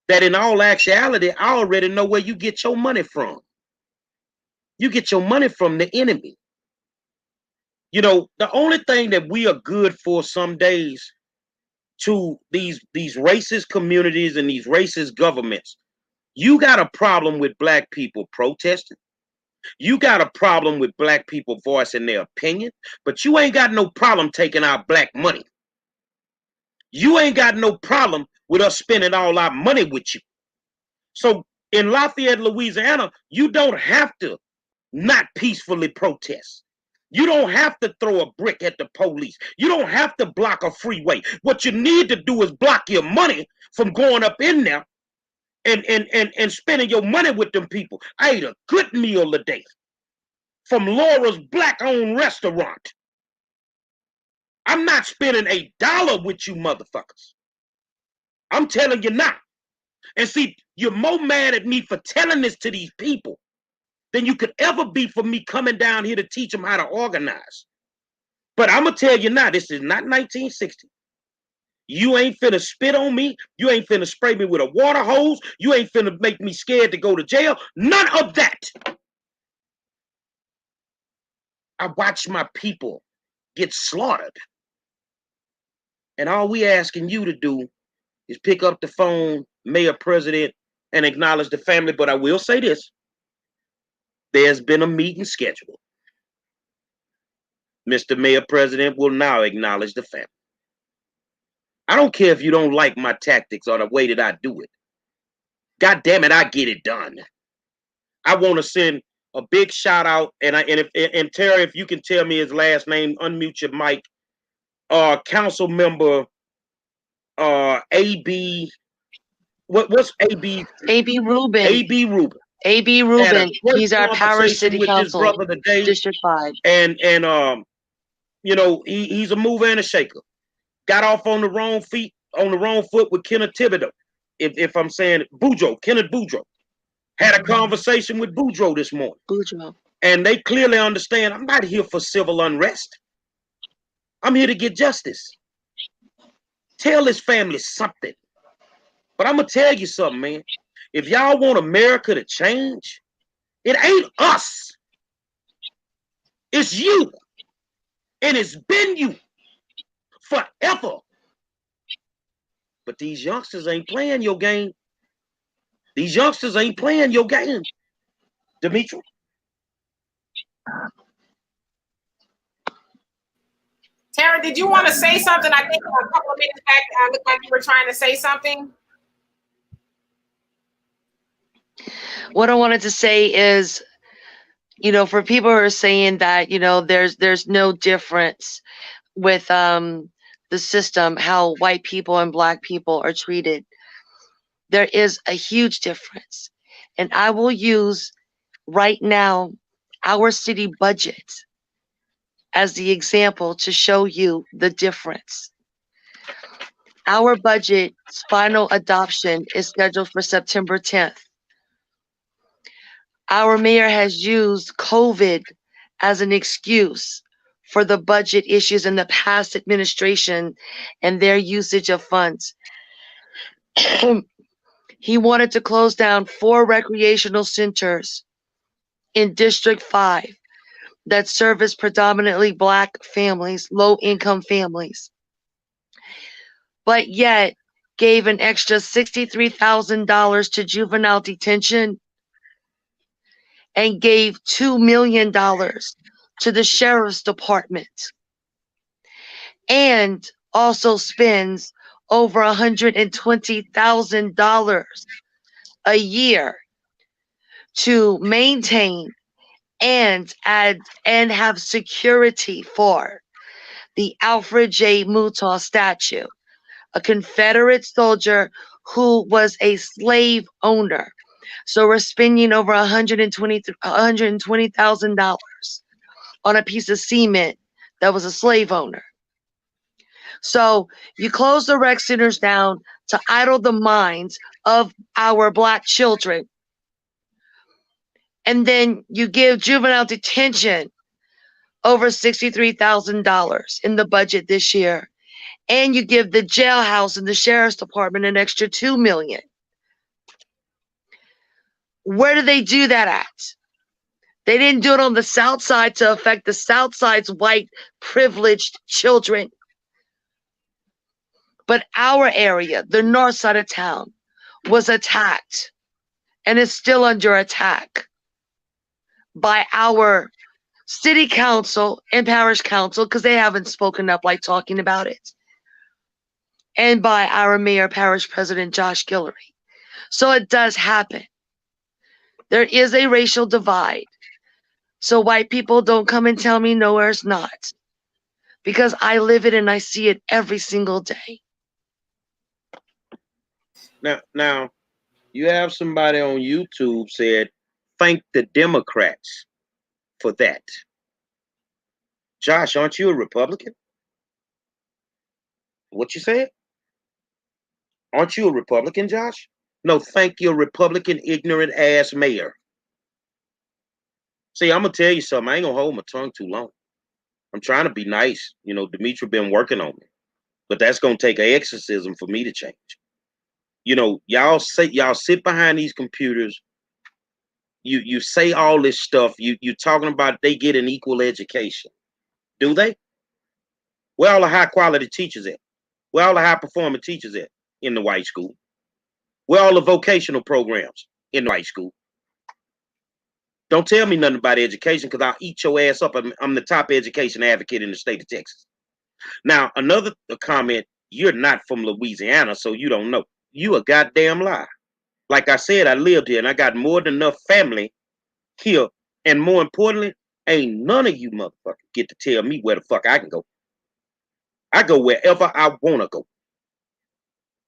that in all actuality, I already know where you get your money from. You get your money from the enemy. You know, the only thing that we are good for some days to these racist communities and these racist governments, you got a problem with Black people protesting. You got a problem with Black people voicing their opinion, but you ain't got no problem taking our Black money. You ain't got no problem with us spending all our money with you. So in Lafayette, Louisiana, you don't have to not peacefully protest. You don't have to throw a brick at the police. You don't have to block a freeway. What you need to do is block your money from going up in there and spending your money with them people. I ate a good meal today from Laura's Black-owned restaurant. I'm not spending $1 with you motherfuckers. I'm telling you now. And see, you're more mad at me for telling this to these people than you could ever be for me coming down here to teach them how to organize. But I'm going to tell you now, this is not 1960. You ain't finna spit on me. You ain't finna spray me with a water hose. You ain't finna make me scared to go to jail. None of that. I watch my people get slaughtered. And all we asking you to do is pick up the phone, Mayor, President, and acknowledge the family. But I will say this. There's been a meeting scheduled. Mr. Mayor, President will now acknowledge the family. I don't care if you don't like my tactics or the way that I do it. God damn it, I get it done. I want to send a big shout out, and Terry, if you can tell me his last name, unmute your mic. Council member AB. What's AB? AB Rubin. AB Rubin. AB Rubin. He's our Power City with Council, this brother today, District 5. And you know, he's a mover and a shaker. Got off on the wrong foot with Kenneth Thibodeau. If I'm saying Boudreaux, Kenneth Boudreaux. Had a conversation with Boudreaux this morning. Boudreaux. And they clearly understand I'm not here for civil unrest. I'm here to get justice. Tell his family something. But I'm going to tell you something, man. If y'all want America to change, it ain't us. It's you. And it's been you forever. But these youngsters ain't playing your game. These youngsters ain't playing your game. Demetri? Tara, did you want to say something? I think a couple of minutes back, it looked like you were trying to say something. What I wanted to say is, you know, for people who are saying that, you know, there's no difference with the system, how white people and black people are treated. There is a huge difference. And I will use right now our city budget as the example to show you the difference. Our budget's final adoption is scheduled for September 10th. Our mayor has used COVID as an excuse for the budget issues in the past administration and their usage of funds. He wanted to close down 4 recreational centers in District 5 that service predominantly Black families, low-income families, but yet gave an extra $63,000 to juvenile detention and gave $2 million to the sheriff's department, and also spends over $120,000 a year to maintain and have security for the Alfred J. Murtaugh statue, a Confederate soldier who was a slave owner. So we're spending over $120,000 on a piece of cement that was a slave owner. So you close the rec centers down to idle the minds of our Black children. And then you give juvenile detention over $63,000 in the budget this year. And you give the jailhouse and the sheriff's department an extra $2 million. Where do they do that at? They didn't do it on the South Side to affect the South Side's white privileged children. But our area, the north side of town, was attacked and is still under attack by our city council and parish council, because they haven't spoken up like talking about it, and by our mayor, parish president, Josh Guillory. So it does happen. There is a racial divide. So white people don't come and tell me no, it's not. Because I live it and I see it every single day. Now, you have somebody on YouTube said, thank the Democrats for that. Josh, aren't you a Republican? What you said? Aren't you a Republican, Josh? No, thank your Republican ignorant ass mayor. See, I'm gonna tell you something. I ain't gonna hold my tongue too long. I'm trying to be nice. You know, Demetri been working on me, but that's gonna take an exorcism for me to change. You know, y'all sit behind these computers. You say all this stuff. You talking about they get an equal education. Do they? Where all the high quality teachers at? Where all the high performing teachers at in the white school? Where all the vocational programs in the white school? Don't tell me nothing about education, because I'll eat your ass up. I'm the top education advocate in the state of Texas. Now, another comment, you're not from Louisiana, so you don't know. You a goddamn lie. Like I said, I lived here and I got more than enough family here. And more importantly, ain't none of you motherfuckers get to tell me where the fuck I can go. I go wherever I want to go.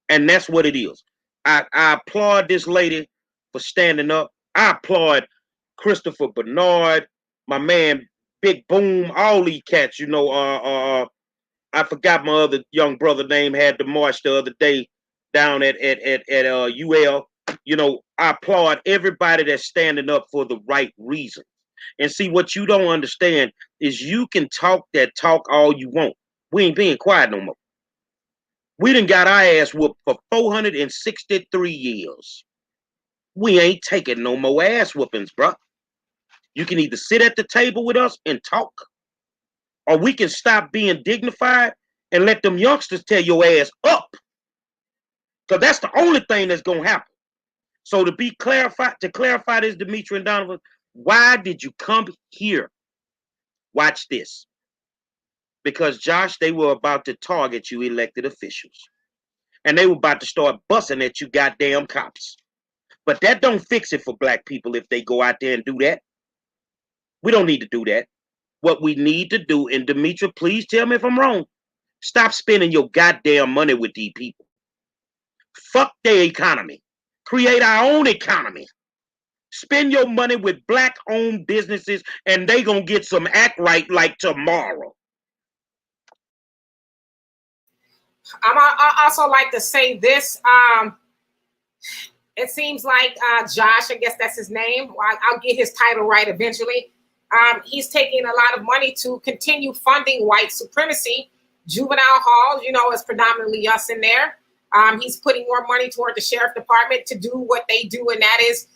And that's what it is. I applaud this lady for standing up. I applaud Christopher Bernard, my man Big Boom, all these cats, you know, I forgot my other young brother name had the march the other day down at UL. You know, I applaud everybody that's standing up for the right reasons. And see, what you don't understand is you can talk that talk all you want. We ain't being quiet no more. We done got our ass whooped for 463 years. We ain't taking no more ass whoopings, bro. You can either sit at the table with us and talk, or we can stop being dignified and let them youngsters tear your ass up. Because that's the only thing that's going to happen. So to clarify this, Demetri and Donovan, why did you come here? Watch this. Because, Josh, they were about to target you elected officials. And they were about to start busting at you goddamn cops. But that don't fix it for black people if they go out there and do that. We don't need to do that. What we need to do, and Demetri, please tell me if I'm wrong, stop spending your goddamn money with these people. Fuck their economy. Create our own economy. Spend your money with black-owned businesses, and they gonna get some act right like tomorrow. I also like to say this. It seems like Josh, I guess that's his name. I'll get his title right eventually. He's taking a lot of money to continue funding white supremacy. Juvenile halls, you know, is predominantly us in there. He's putting more money toward the sheriff department to do what they do, and that is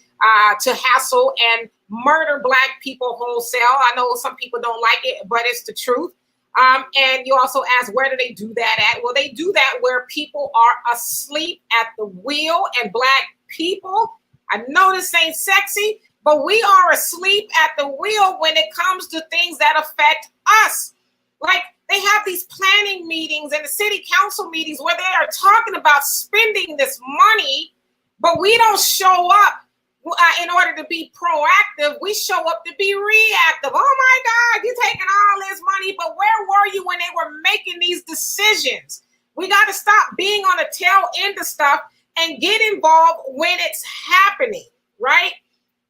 to hassle and murder black people wholesale. I know some people don't like it, but it's the truth. And you also ask, where do they do that at? Well, they do that where people are asleep at the wheel, and black people, I know this ain't sexy, but we are asleep at the wheel when it comes to things that affect us. Like, they have these planning meetings and the city council meetings where they are talking about spending this money, but we don't show up in order to be proactive. We show up to be reactive. Oh my God, you're taking all this money, but where were you when they were making these decisions? We got to stop being on the tail end of stuff and get involved when it's happening, right?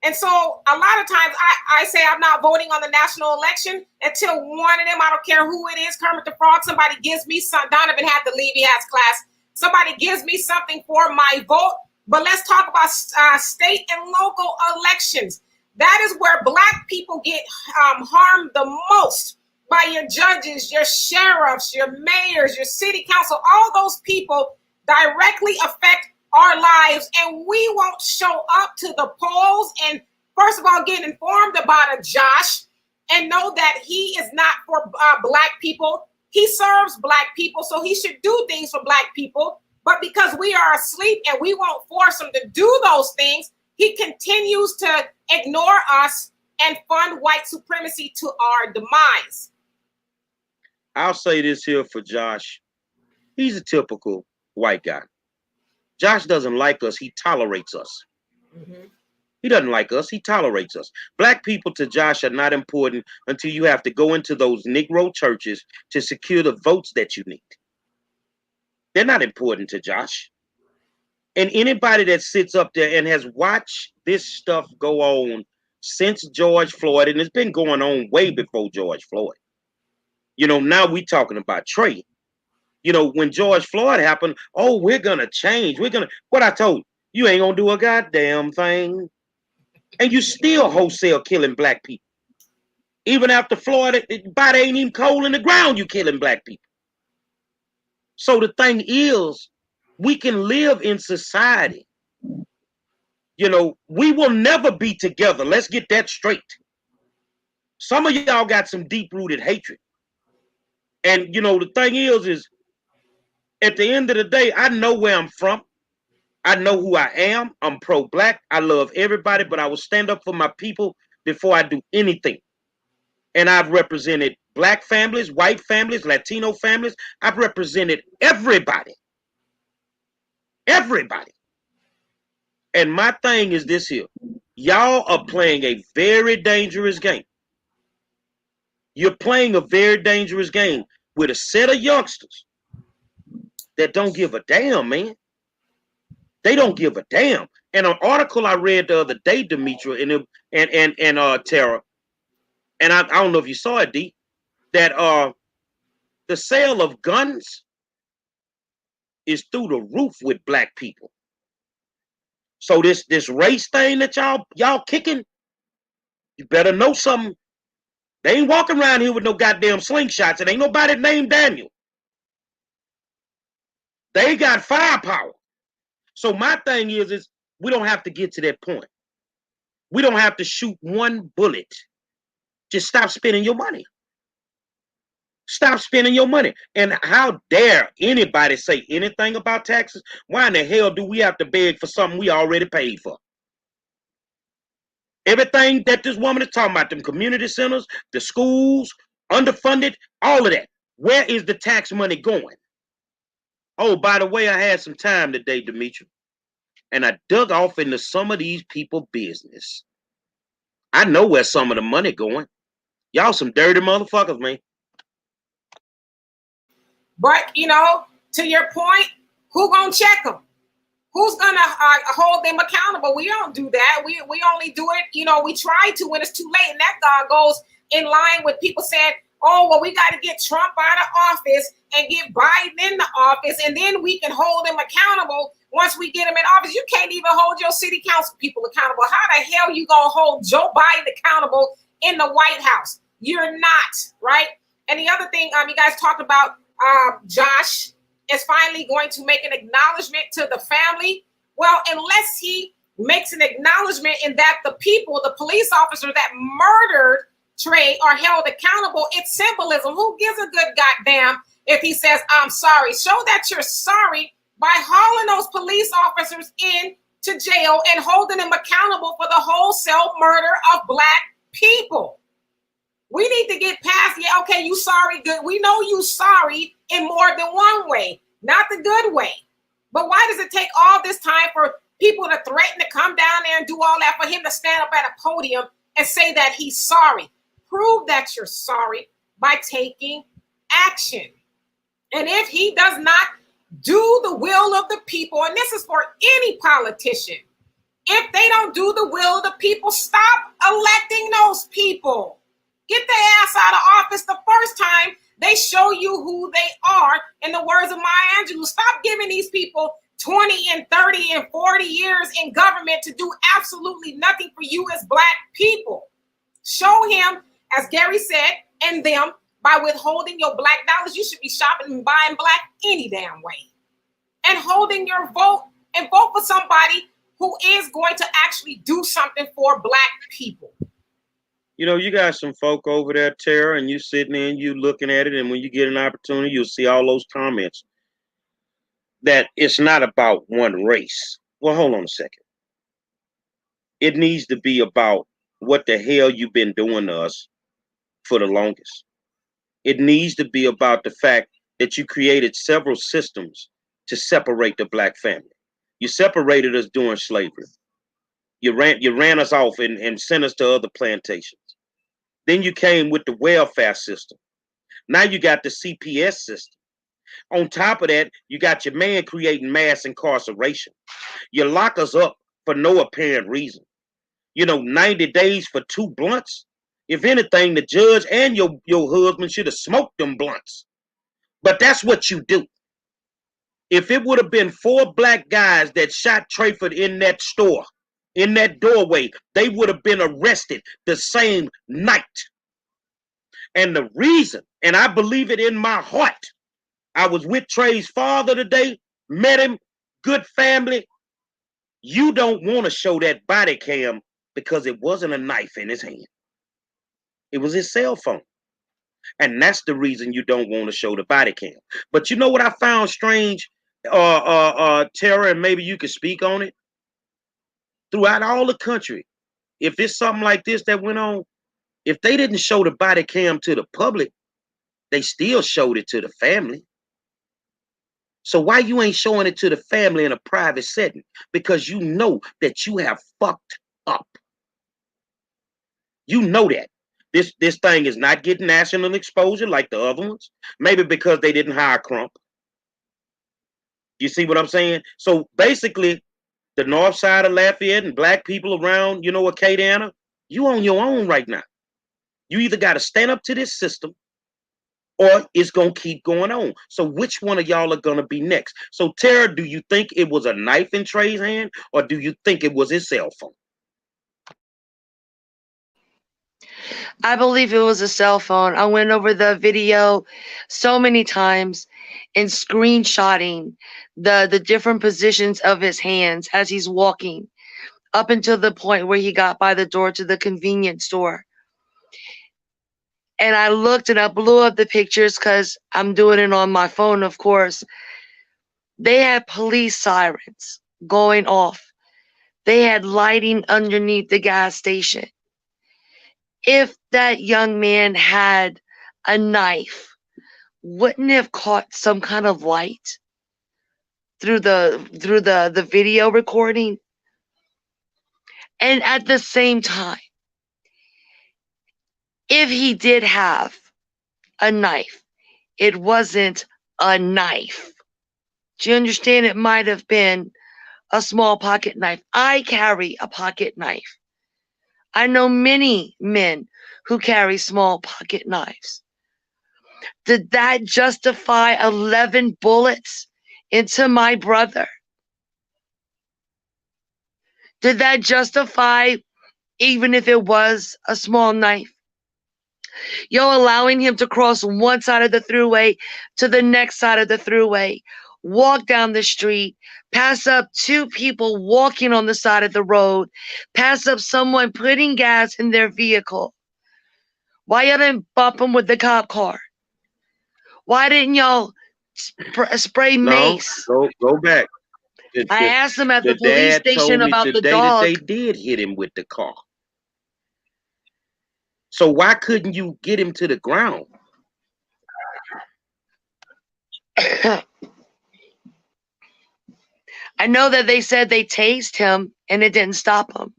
And so a lot of times I say I'm not voting on the national election until one of them, I don't care who it is, Kermit the Frog, somebody gives me some, Donovan had to leave, he has class. Somebody gives me something for my vote. But let's talk about state and local elections. That is where black people get harmed the most by your judges, your sheriffs, your mayors, your city council. All those people directly affect our lives, and we won't show up to the polls and first of all get informed about a Josh and know that he is not for black people. He serves black people, so he should do things for black people. But because we are asleep and we won't force him to do those things, he continues to ignore us and fund white supremacy to our demise. I'll say this here for Josh. He's a typical white guy. Josh doesn't like us. He tolerates us. Mm-hmm. He doesn't like us. He tolerates us. Black people to Josh are not important until you have to go into those Negro churches to secure the votes that you need. They're not important to Josh. And anybody that sits up there and has watched this stuff go on since George Floyd, and it's been going on way before George Floyd. You know, now we're talking about Trey. You know, when George Floyd happened, oh, we're going to change. What I told you ain't going to do a goddamn thing. And you still wholesale killing black people. Even after Floyd, body ain't even cold in the ground, you killing black people. So the thing is, we can live in society. You know, we will never be together. Let's get that straight. Some of y'all got some deep-rooted hatred. And, you know, the thing is at the end of the day, I know where I'm from. I know who I am. I'm pro-black. I love everybody, but I will stand up for my people before I do anything. And I've represented black families, white families, Latino families. I've represented everybody. Everybody. And my thing is this here. Y'all are playing a very dangerous game. You're playing a very dangerous game with a set of youngsters that don't give a damn, man. They don't give a damn. And an article I read the other day, Demetra and Tara, and I don't know if you saw it, D, that the sale of guns is through the roof with black people. So this race thing that y'all kicking, you better know something. They ain't walking around here with no goddamn slingshots. It ain't nobody named Daniel. They got firepower. So my thing is we don't have to get to that point. We don't have to shoot one bullet. Just stop spending your money. Stop spending your money. And how dare anybody say anything about taxes? Why in the hell do we have to beg for something we already paid for? Everything that this woman is talking about, them community centers, the schools, underfunded, all of that. Where is the tax money going? Oh, by the way, I had some time today, Demetra, and I dug off into some of these people's business. I know where some of the money going. Y'all some dirty motherfuckers, man. But, you know, to your point, who gonna check them? Who's gonna hold them accountable? We don't do that. We only do it, you know, we try to when it's too late. And that goes in line with people saying, oh, well, we got to get Trump out of office and get Biden in the office, and then we can hold him accountable once we get him in office. You can't even hold your city council people accountable. How the hell you gonna hold Joe Biden accountable in the White House? You're not, right? And the other thing, you guys talked about Josh is finally going to make an acknowledgement to the family. Well, unless he makes an acknowledgement in that the people, the police officer that murdered Trey are held accountable, it's symbolism. Who gives a good goddamn if he says, I'm sorry? Show that you're sorry by hauling those police officers in to jail and holding them accountable for the wholesale murder of black people. We need to get past, yeah, okay, you sorry, good. We know you sorry in more than one way, not the good way. But why does it take all this time for people to threaten to come down there and do all that, for him to stand up at a podium and say that he's sorry? Prove that you're sorry by taking action. And if he does not do the will of the people, and this is for any politician, if they don't do the will of the people, stop electing those people. Get their ass out of office the first time they show you who they are. In the words of Maya Angelou, stop giving these people 20 and 30 and 40 years in government to do absolutely nothing for you as black people. Show him, as Gary said, and them, by withholding your black dollars. You should be shopping and buying black any damn way. And holding your vote, and vote for somebody who is going to actually do something for black people. You know, you got some folk over there, Tara, and you sitting there and you looking at it, and when you get an opportunity, you'll see all those comments that it's not about one race. Well, hold on a second. It needs to be about what the hell you've been doing to us for the longest. It needs to be about the fact that you created several systems to separate the black family. You separated us during slavery. You ran us off and sent us to other plantations. Then you came with the welfare system. Now you got the CPS system. On top of that, you got your man creating mass incarceration. You lock us up for no apparent reason. You know, 90 days for 2 blunts. If anything, the judge and your husband should have smoked them blunts. But that's what you do. If it would have been 4 black guys that shot Trayford in that store, in that doorway, they would have been arrested the same night. And the reason, and I believe it in my heart, I was with Trey's father today, met him, good family. You don't want to show that body cam because it wasn't a knife in his hand. It was his cell phone. And that's the reason you don't want to show the body cam. But you know what I found strange, Tara, and maybe you could speak on it? Throughout all the country, if it's something like this that went on, if they didn't show the body cam to the public, They still showed it to the family. So why you ain't showing it to the family in a private setting? Because you know that you have fucked up. You know that. This thing is not getting national exposure like the other ones. Maybe because they didn't hire Crump. You see what I'm saying? So basically, the north side of Lafayette and black people around, Acadiana, you on your own right now. You either got to stand up to this system or it's going to keep going on. So which one of y'all are going to be next? So Tara, do you think it was a knife in Trey's hand or do you think it was his cell phone? I believe it was a cell phone. I went over the video so many times and screenshotting the different positions of his hands as he's walking up until the point where he got by the door to the convenience store. And I looked and I blew up the pictures because I'm doing it on my phone, of course. They had police sirens going off. They had lighting underneath the gas station. If that young man had a knife, wouldn't it have caught some kind of light through the video recording? And at the same time, if he did have a knife, it wasn't a knife. Do you understand? It might have been a small pocket knife. I carry a pocket knife. I know many men who carry small pocket knives. Did that justify 11 bullets into my brother? Did that justify, even if it was a small knife? Allowing him to cross one side of the thruway to the next side of the thruway, walk down the street, pass up two people walking on the side of the road, pass up someone putting gas in their vehicle. Why y'all didn't bump him with the cop car? Why didn't y'all spray mace? No, go back. I asked him at the police station about the dog. They did hit him with the car. So why couldn't you get him to the ground? I know that they said they tased him and it didn't stop him.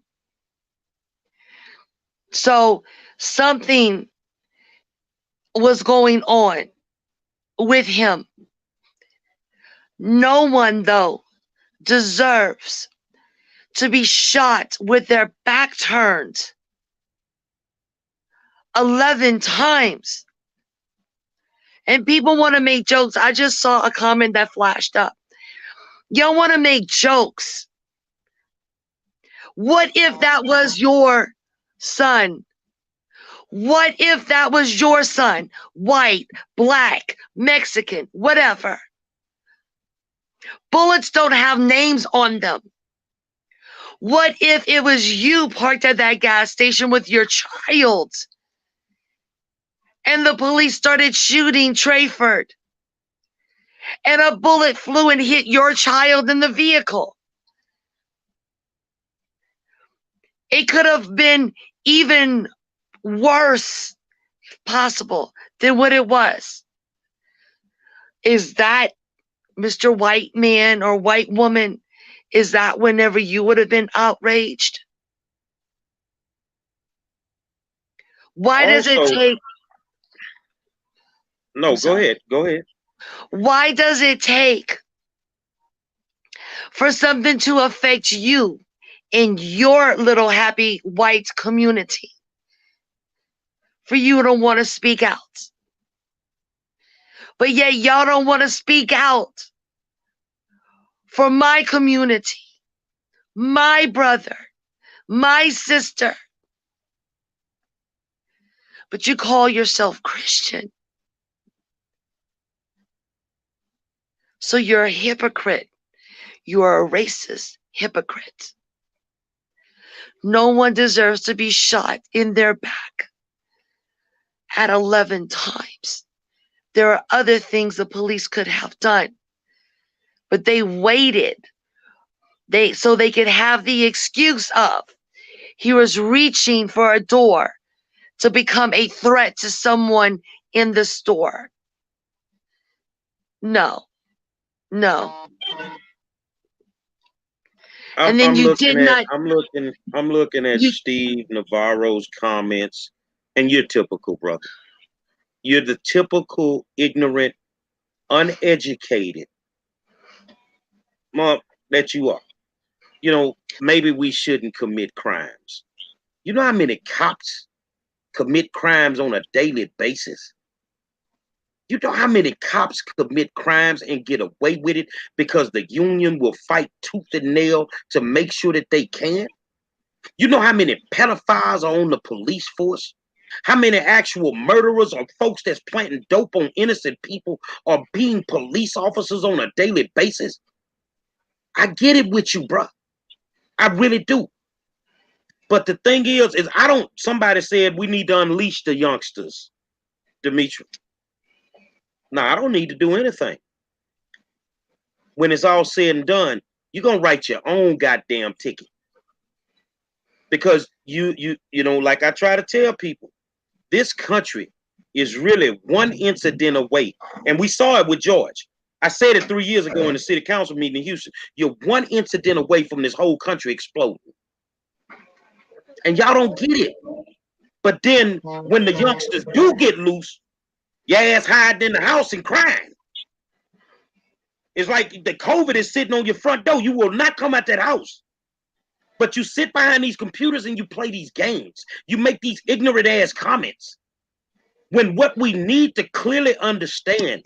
So something was going on with him. No one, though, deserves to be shot with their back turned 11 times. And people want to make jokes. I just saw a comment that flashed up. Y'all want to make jokes. What if that was your son? What if that was your son? White, black, Mexican, whatever. Bullets don't have names on them. What if it was you parked at that gas station with your child and the police started shooting Trayford and a bullet flew and hit your child in the vehicle? It could have been even worse, if possible, than what it was. Is that, Mr. White Man or white woman, is that whenever you would have been outraged? Why does it take... No, go ahead. Go ahead. Why does it take for something to affect you in your little happy white community for you to want to speak out? But yet y'all don't want to speak out for my community, my brother, my sister. But you call yourself Christian. So you're a hypocrite. You are a racist hypocrite. No one deserves to be shot in their back at 11 times. There are other things the police could have done, but they waited. So they could have the excuse of he was reaching for a door to become a threat to someone in the store. No. And then you did not. I'm looking at Steve Navarro's comments, and you're typical, brother. You're the typical ignorant, uneducated monk that you are. You know, maybe we shouldn't commit crimes. You know how many cops commit crimes on a daily basis? You know how many cops commit crimes and get away with it because the union will fight tooth and nail to make sure that they can? You know how many pedophiles are on the police force? How many actual murderers or folks that's planting dope on innocent people are being police officers on a daily basis? I get it with you, bro. I really do. But the thing is somebody said we need to unleash the youngsters, Demetri. No, I don't need to do anything. When it's all said and done, you're going to write your own goddamn ticket. Because you know, like I try to tell people, this country is really one incident away. And we saw it with George. I said it 3 years ago in the city council meeting in Houston. You're one incident away from this whole country exploding. And y'all don't get it. But then when the youngsters do get loose, your ass hiding in the house and crying. It's like the COVID is sitting on your front door. You will not come out that house. But you sit behind these computers and you play these games. You make these ignorant ass comments. When what we need to clearly understand,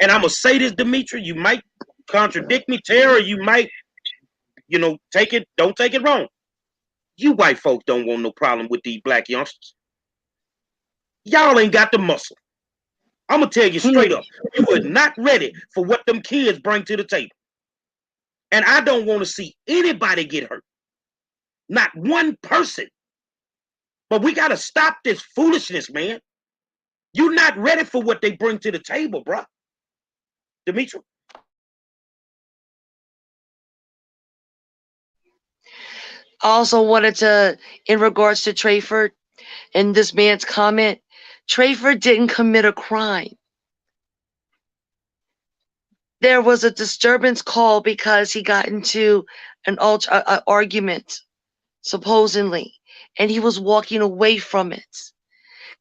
and I'm going to say this, Demetri, you might contradict me, Tara, you might, you know, don't take it wrong. You white folks don't want no problem with these black youngsters. Y'all ain't got the muscle. I'm going to tell you straight up, you are not ready for what them kids bring to the table. And I don't want to see anybody get hurt. Not one person. But we got to stop this foolishness, man. You're not ready for what they bring to the table, bro. Demetri? I also wanted to, in regards to Trayford and this man's comment, Trayford didn't commit a crime. There was a disturbance call because he got into an argument, supposedly, and he was walking away from it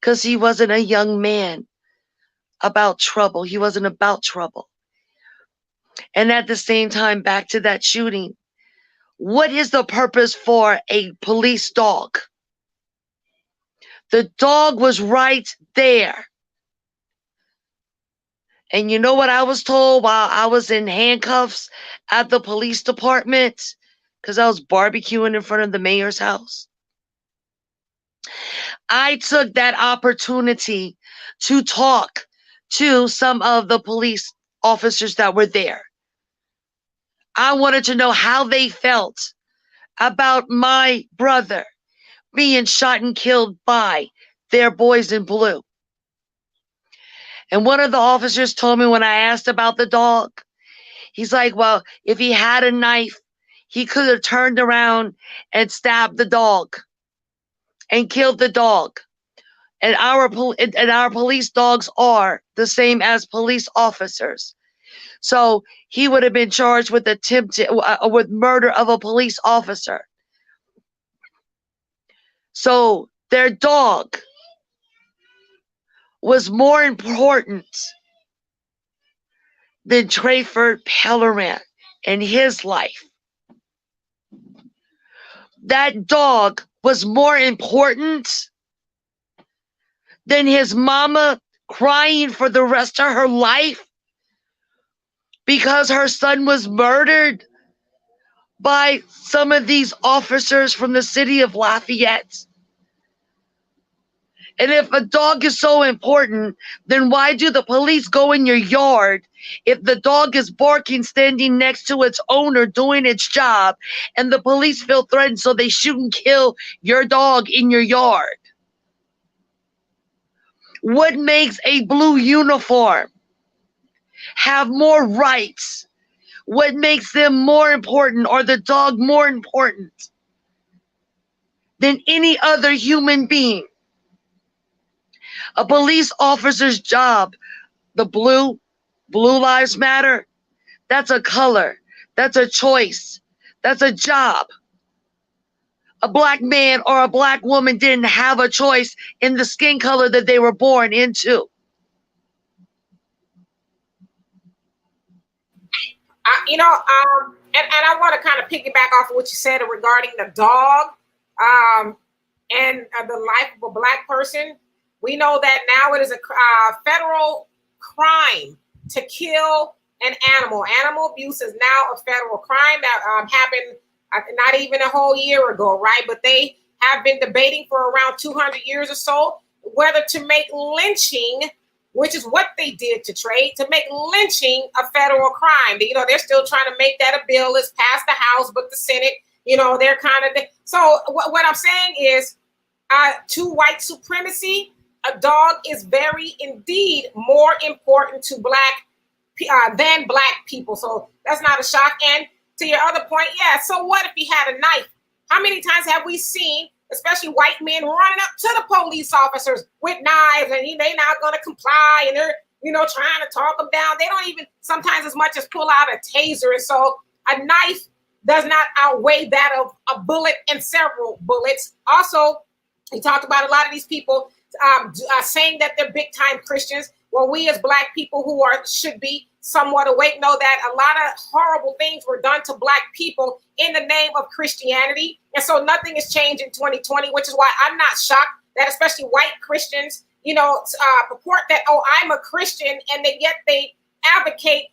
because he wasn't a young man about trouble. He wasn't about trouble. And at the same time, back to that shooting, what is the purpose for a police dog? The dog was right there. And you know what I was told while I was in handcuffs at the police department? Because I was barbecuing in front of the mayor's house. I took that opportunity to talk to some of the police officers that were there. I wanted to know how they felt about my brother being shot and killed by their boys in blue. And one of the officers told me when I asked about the dog, he's like, well, if he had a knife, he could have turned around and stabbed the dog and killed the dog. And our police dogs are the same as police officers. So he would have been charged with with murder of a police officer. So their dog was more important than Trayford Pellerin and his life. That dog was more important than his mama crying for the rest of her life because her son was murdered by some of these officers from the city of Lafayette. And if a dog is so important, then why do the police go in your yard if the dog is barking, standing next to its owner, doing its job, and the police feel threatened, so they shoot and kill your dog in your yard? What makes a blue uniform have more rights? What makes them more important, or the dog more important than any other human being? A police officer's job, the blue lives matter, that's a color, that's a choice, that's a job. A black man or a black woman didn't have a choice in the skin color that they were born into. And I want to kind of piggyback off of what you said regarding the dog, and the life of a black person. We know that now it is a federal crime to kill an animal. Animal abuse is now a federal crime that happened not even a whole year ago, right? But they have been debating for around 200 years or so whether to make lynching, which is what they did to trade, to make lynching a federal crime. They're still trying to make that a bill. It's passed the House, but the Senate, they're kind of... So what I'm saying is, to white supremacy, a dog is very indeed more important to than black people. So that's not a shock. And to your other point, yeah, so what if he had a knife? How many times have we seen, especially white men, running up to the police officers with knives, and they're not going to comply, and they're, trying to talk them down. They don't even sometimes as much as pull out a taser. And so a knife does not outweigh that of a bullet and several bullets. Also, he talked about a lot of these people saying that they're big time Christians. Well, we as black people who should be somewhat awake know that a lot of horrible things were done to black people in the name of Christianity. And so nothing has changed in 2020, which is why I'm not shocked that especially white Christians, purport that, oh, I'm a Christian, and yet they advocate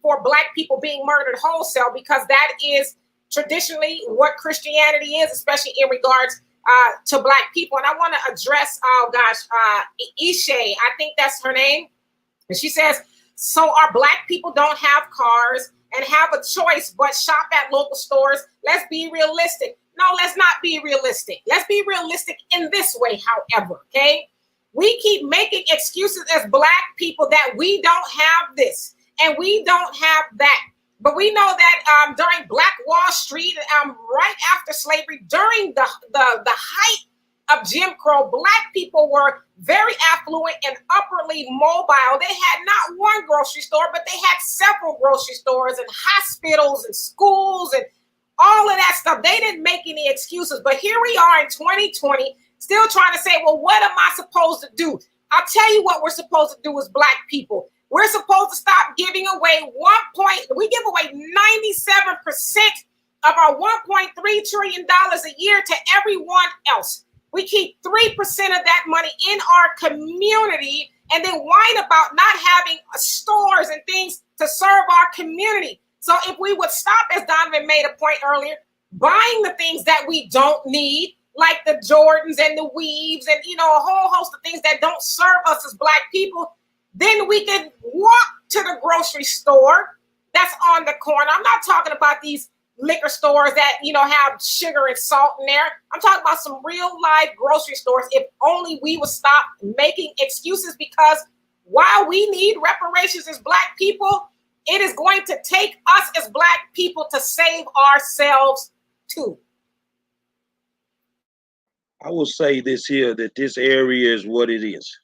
for black people being murdered wholesale, because that is traditionally what Christianity is, especially in regards to black people. And I want to address, Ishe, I think that's her name. And she says, so our black people don't have cars and have a choice but shop at local stores. Let's be realistic. No, let's not be realistic. Let's be realistic in this way, however, okay? We keep making excuses as black people that we don't have this and we don't have that. But we know that during Black Wall Street, right after slavery, during the height of Jim Crow, black people were very affluent and upwardly mobile. They had not one grocery store, but they had several grocery stores and hospitals and schools and all of that stuff. They didn't make any excuses. But here we are in 2020, still trying to say, well, what am I supposed to do? I'll tell you what we're supposed to do as black people. We're supposed to stop giving away we give away 97% of our $1.3 trillion a year to everyone else. We keep 3% of that money in our community and then whine about not having stores and things to serve our community. So if we would stop, as Donovan made a point earlier, buying the things that we don't need, like the Jordans and the weaves and, a whole host of things that don't serve us as black people, then we can walk to the grocery store that's on the corner. I'm not talking about these liquor stores that, have sugar and salt in there. I'm talking about some real life grocery stores. If only we would stop making excuses, because while we need reparations as black people, it is going to take us as black people to save ourselves too. I will say this here, that this area is what it is.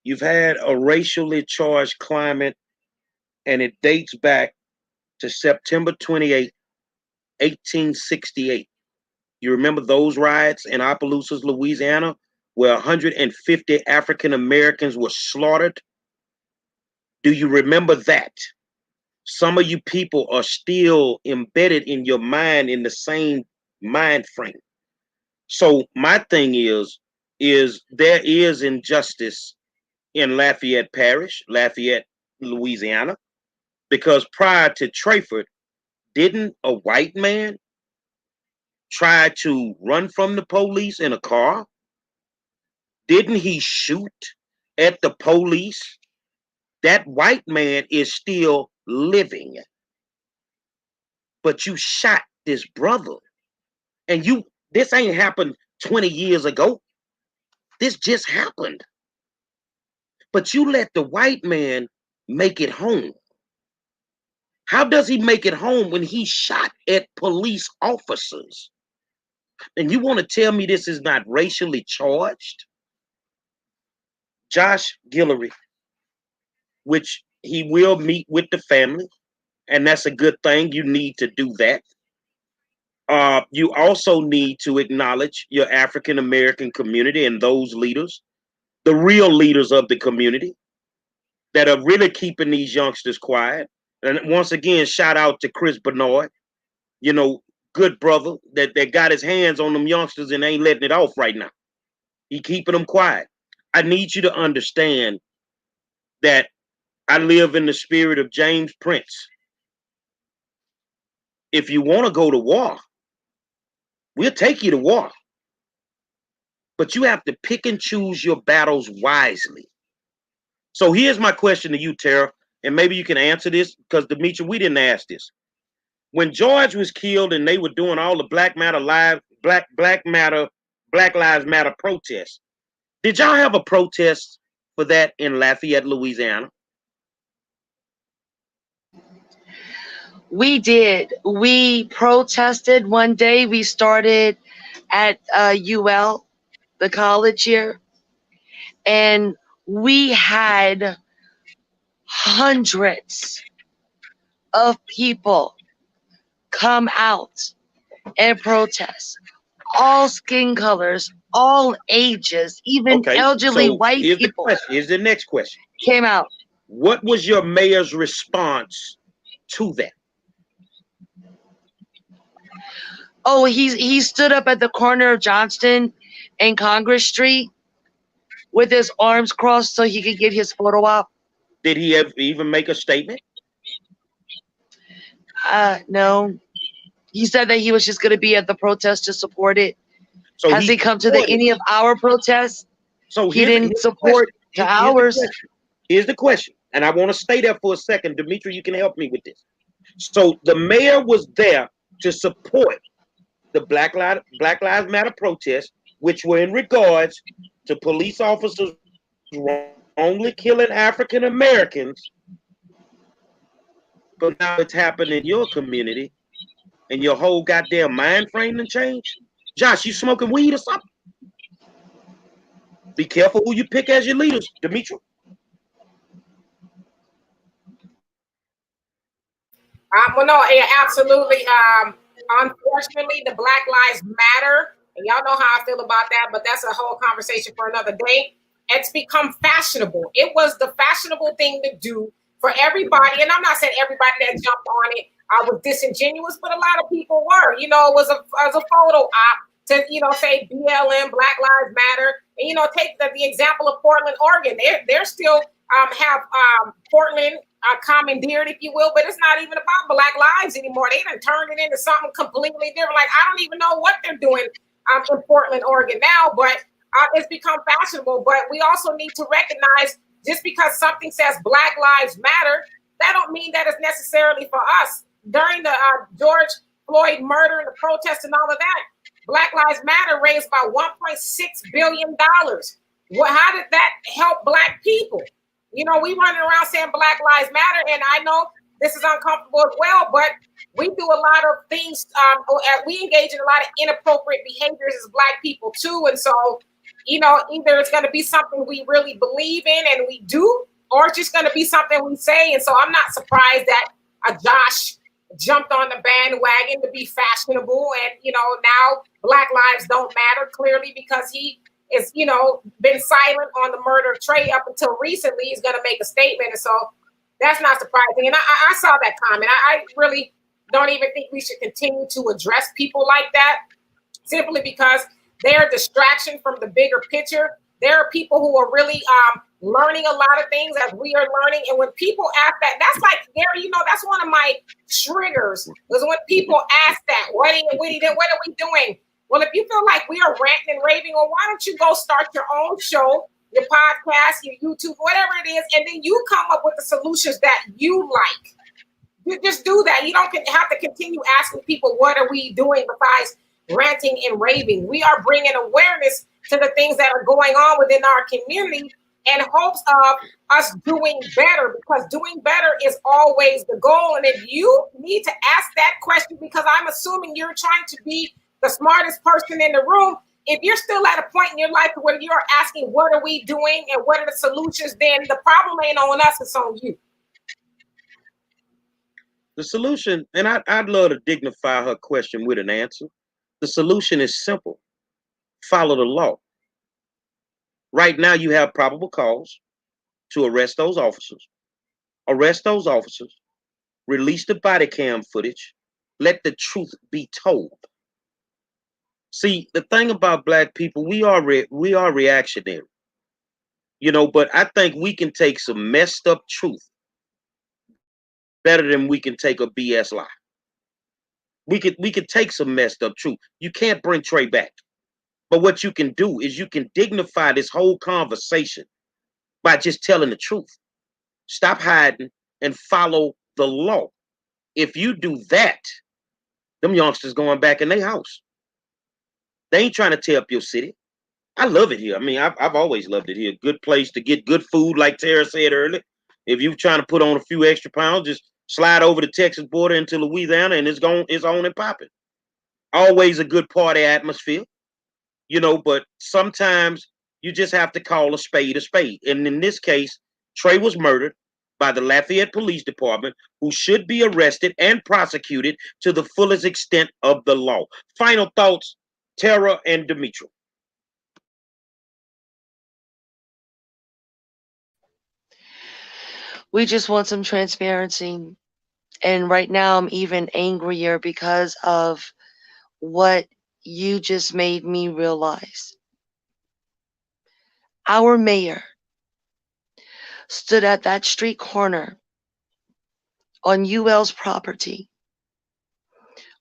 You've had a racially charged climate, and it dates back to September 28, 1868. You remember those riots in Opelousas, Louisiana, where 150 African Americans were slaughtered? Do you remember that? Some of you people are still embedded in your mind in the same mind frame. So my thing is there is injustice in Lafayette Parish, Lafayette, Louisiana, because prior to Trayford, didn't a white man try to run from the police in a car? Didn't he shoot at the police? That white man is still living. But you shot this brother. And this ain't happened 20 years ago. This just happened. But you let the white man make it home. How does he make it home when he shot at police officers? And you want to tell me this is not racially charged? Josh Guillory, which he will meet with the family, and that's a good thing. You need to do that. You also need to acknowledge your African American community and those leaders, the real leaders of the community that are really keeping these youngsters quiet. And once again, shout out to Chris Bernard, good brother that got his hands on them youngsters and ain't letting it off right now. He keeping them quiet. I need you to understand that I live in the spirit of James Prince. If you want to go to war, we'll take you to war. But you have to pick and choose your battles wisely. So here's my question to you, Tara, and maybe you can answer this because, Demetri, we didn't ask this. When George was killed and they were doing all the Black Lives Matter protests, did y'all have a protest for that in Lafayette, Louisiana? We did. We protested one day. We started at UL, the college here, and we had hundreds of people come out and protest. All skin colors, all ages, even elderly white people. Here's the next question. Came out. What was your mayor's response to that? Oh, he stood up at the corner of Johnston and Congress Street with his arms crossed so he could get his photo op. Did he even make a statement? No. He said that he was just going to be at the protest to support it. So has he come to any of our protests? So he didn't support ours. Here's the question, and I want to stay there for a second. Demetri, you can help me with this. So the mayor was there to support the Black Lives Matter protests, which were in regards to police officers wrongly killing African Americans. But now it's happened in your community, and your whole goddamn mind frame done changed. Josh, you smoking weed or something? Be careful who you pick as your leaders, Demetri. Well, no, yeah, absolutely. Unfortunately, the Black Lives Matter, and y'all know how I feel about that, but that's a whole conversation for another day. It's become fashionable. It was the fashionable thing to do for everybody, and I'm not saying everybody that jumped on it was disingenuous, but a lot of people were. It was a photo op to say BLM, Black Lives Matter, and take the example of Portland, Oregon. They're still have Portland commandeered, if you will, but it's not even about Black lives anymore. They done turned it into something completely different. Like, I don't even know what they're doing in Portland, Oregon now, but it's become fashionable. But we also need to recognize, just because something says Black Lives Matter, that don't mean that it's necessarily for us. During the George Floyd murder and the protests and all of that, Black Lives Matter raised about $1.6 billion. How did that help Black people? We running around saying Black Lives Matter, and I know this is uncomfortable as well, but we do a lot of things. We engage in a lot of inappropriate behaviors as Black people too, and so either it's going to be something we really believe in and we do, or it's just going to be something we say. And so I'm not surprised that Josh jumped on the bandwagon to be fashionable, and now Black lives don't matter, clearly, because he is been silent on the murder of Trey up until recently. He's going to make a statement, and so that's not surprising. And I saw that comment. I really don't even think we should continue to address people like that, simply because they're a distraction from the bigger picture. There are people who are really learning a lot of things as we are learning. And when people ask that, that's like, Gary, that's one of my triggers, was when people ask that, what are we doing? Well, if you feel like we are ranting and raving, well, why don't you go start your own show, your podcast, your YouTube, whatever it is, and then you come up with the solutions that you like. You just do that. You don't have to continue asking people, what are we doing besides ranting and raving? We are bringing awareness to the things that are going on within our community in hopes of us doing better, because doing better is always the goal. And if you need to ask that question, because I'm assuming you're trying to be the smartest person in the room, if you're still at a point in your life where you're asking, what are we doing and what are the solutions, then the problem ain't on us, it's on you. The solution, and I'd love to dignify her question with an answer. The solution is simple. Follow the law. Right now, you have probable cause to arrest those officers. Arrest those officers. Release the body cam footage. Let the truth be told. See, the thing about Black people, we are reactionary, but I think we can take some messed up truth better than we can take a BS lie. We could take some messed up truth. You can't bring Trey back. But what you can do is you can dignify this whole conversation by just telling the truth. Stop hiding and follow the law. If you do that, them youngsters going back in their house. They ain't trying to tear up your city. I love it here. I mean, I've always loved it here. Good place to get good food, like Tara said earlier. If you're trying to put on a few extra pounds, just slide over the Texas border into Louisiana, and it's on and popping. Always a good party atmosphere, but sometimes you just have to call a spade a spade. And in this case, Trey was murdered by the Lafayette Police Department, who should be arrested and prosecuted to the fullest extent of the law. Final thoughts, Tara and Demetra. We just want some transparency. And right now I'm even angrier because of what you just made me realize. Our mayor stood at that street corner on UL's property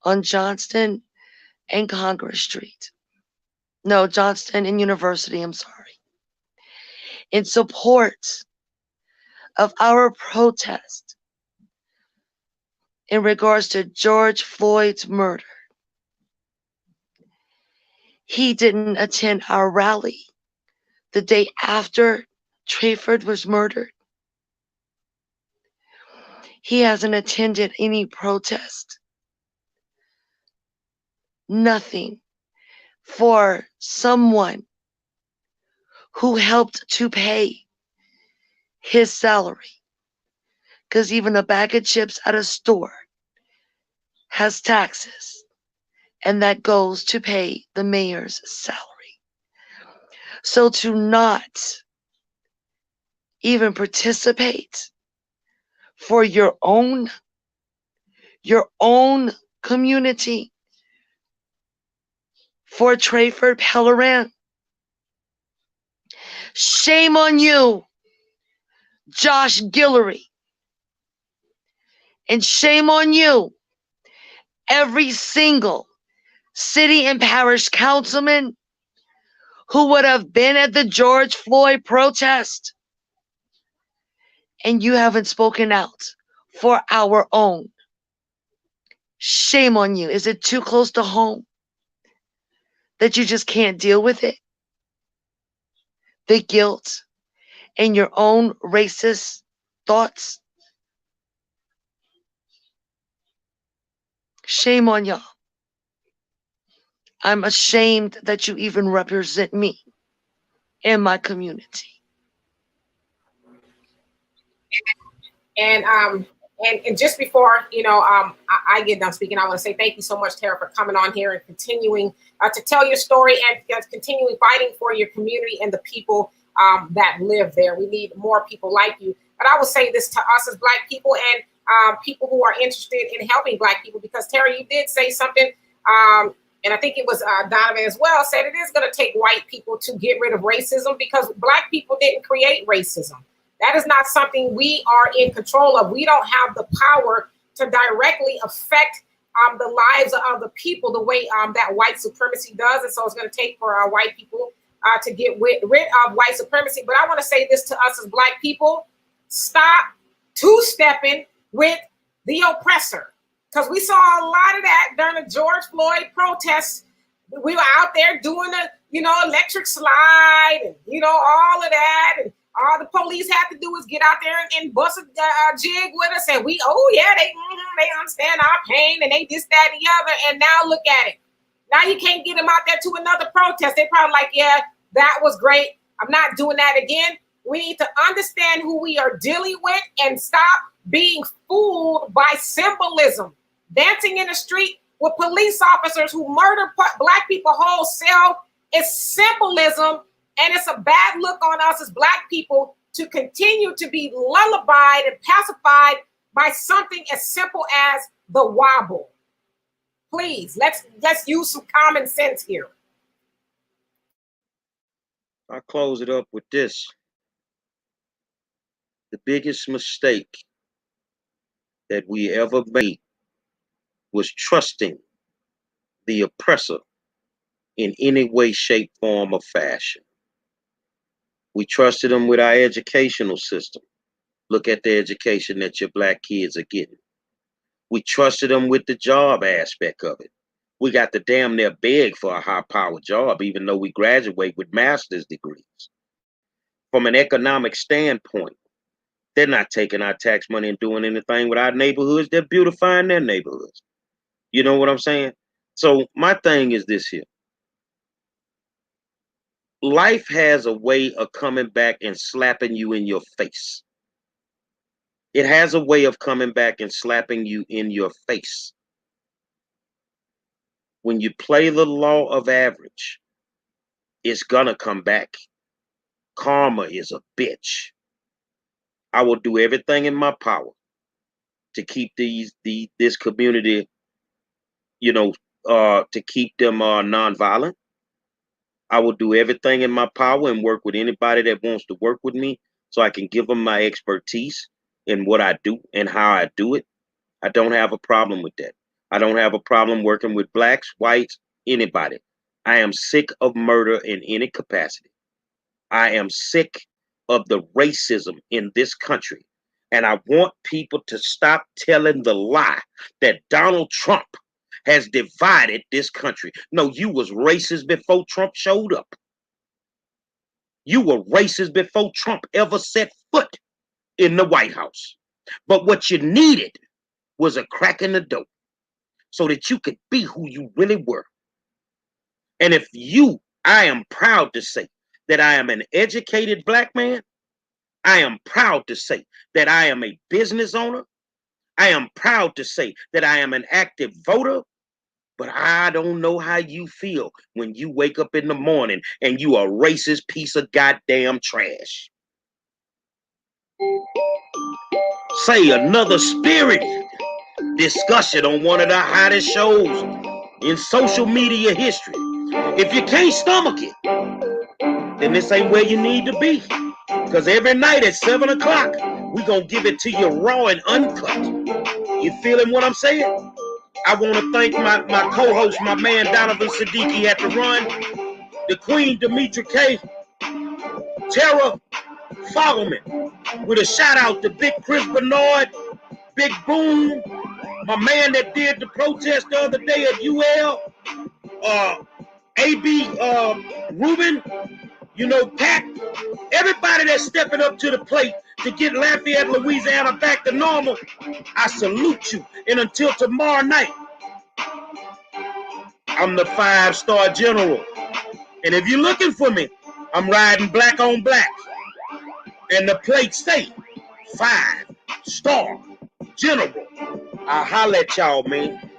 on Johnston and Congress Street. No, Johnston and University, I'm sorry. In support of our protest in regards to George Floyd's murder. He didn't attend our rally the day after Trayford was murdered. He hasn't attended any protest. Nothing for someone who helped to pay his salary. Because even a bag of chips at a store has taxes, and that goes to pay the mayor's salary. So to not even participate for your own community, for Trayford Pellerin, shame on you, Josh Guillory. And shame on you, every single city and parish councilman who would have been at the George Floyd protest. And you haven't spoken out for our own. Shame on you. Is it too close to home that you just can't deal with it? The guilt and your own racist thoughts? Shame on y'all. I'm ashamed that you even represent me and my community. And just before I get done speaking, I want to say thank you so much, Tara, for coming on here and continuing to tell your story and continuing fighting for your community and the people that live there. We need more people like you. But I will say this to us as Black people and people who are interested in helping Black people, because Tara, you did say something, and I think it was Donovan as well, said it is going to take white people to get rid of racism, because Black people didn't create racism. That is not something we are in control of. We don't have the power to directly affect the lives of the people the way that white supremacy does. And so it's going to take for white people to get rid of white supremacy. But I want to say this to us as Black people: stop two-stepping with the oppressor. Because we saw a lot of that during the George Floyd protests. We were out there doing the, electric slide and, all of that. And all the police have to do is get out there and bust a jig with us. And they understand our pain and they this, that, and the other. And now look at it. Now you can't get them out there to another protest. They probably like, yeah, that was great. I'm not doing that again. We need to understand who we are dealing with and stop being fooled by symbolism. Dancing in the street with police officers who murder black people wholesale is symbolism, and it's a bad look on us as black people to continue to be lullabied and pacified by something as simple as the wobble. Please, let's use some common sense here. I'll close it up with this. The biggest mistake that we ever made was trusting the oppressor in any way, shape, form, or fashion. We trusted them with our educational system. Look at the education that your black kids are getting. We trusted them with the job aspect of it. We got to damn near beg for a high-powered job, even though we graduate with master's degrees. From an economic standpoint, they're not taking our tax money and doing anything with our neighborhoods. They're beautifying their neighborhoods. You know what I'm saying? So my thing is this here. Life has a way of coming back and slapping you in your face. It has a way of coming back and slapping you in your face. When you play the law of average, it's gonna come back. Karma is a bitch. I will do everything in my power to keep this community, to keep them nonviolent. I will do everything in my power and work with anybody that wants to work with me so I can give them my expertise in what I do and how I do it. I don't have a problem with that. I don't have a problem working with blacks, whites, anybody. I am sick of murder in any capacity. I am sick of the racism in this country. And I want people to stop telling the lie that Donald Trump has divided this country. No, you was racist before Trump showed up. You were racist before Trump ever set foot in the White House. But what you needed was a crack in the door so that you could be who you really were. And I am proud to say that I am an educated black man. I am proud to say that I am a business owner. I am proud to say that I am an active voter. But I don't know how you feel when you wake up in the morning and you a racist piece of goddamn trash. Say another spirited discussion on one of the hottest shows in social media history. If you can't stomach it, then this ain't where you need to be. Because every night at 7 o'clock, we're going to give it to you raw and uncut. You feeling what I'm saying? I want to thank my co-host, my man Donovan Siddiqui had to run, the Queen Demetra K, Tara Fogelman, with a shout out to Big Chris Bernard, Big Boom, my man that did the protest the other day at UL, AB Rubin, Pat, everybody that's stepping up to the plate to get Lafayette, Louisiana back to normal. I salute you. And until tomorrow night, I'm the 5-star general. And if you're looking for me, I'm riding black on black. And the plate say 5-star general. I'll holler at y'all, man.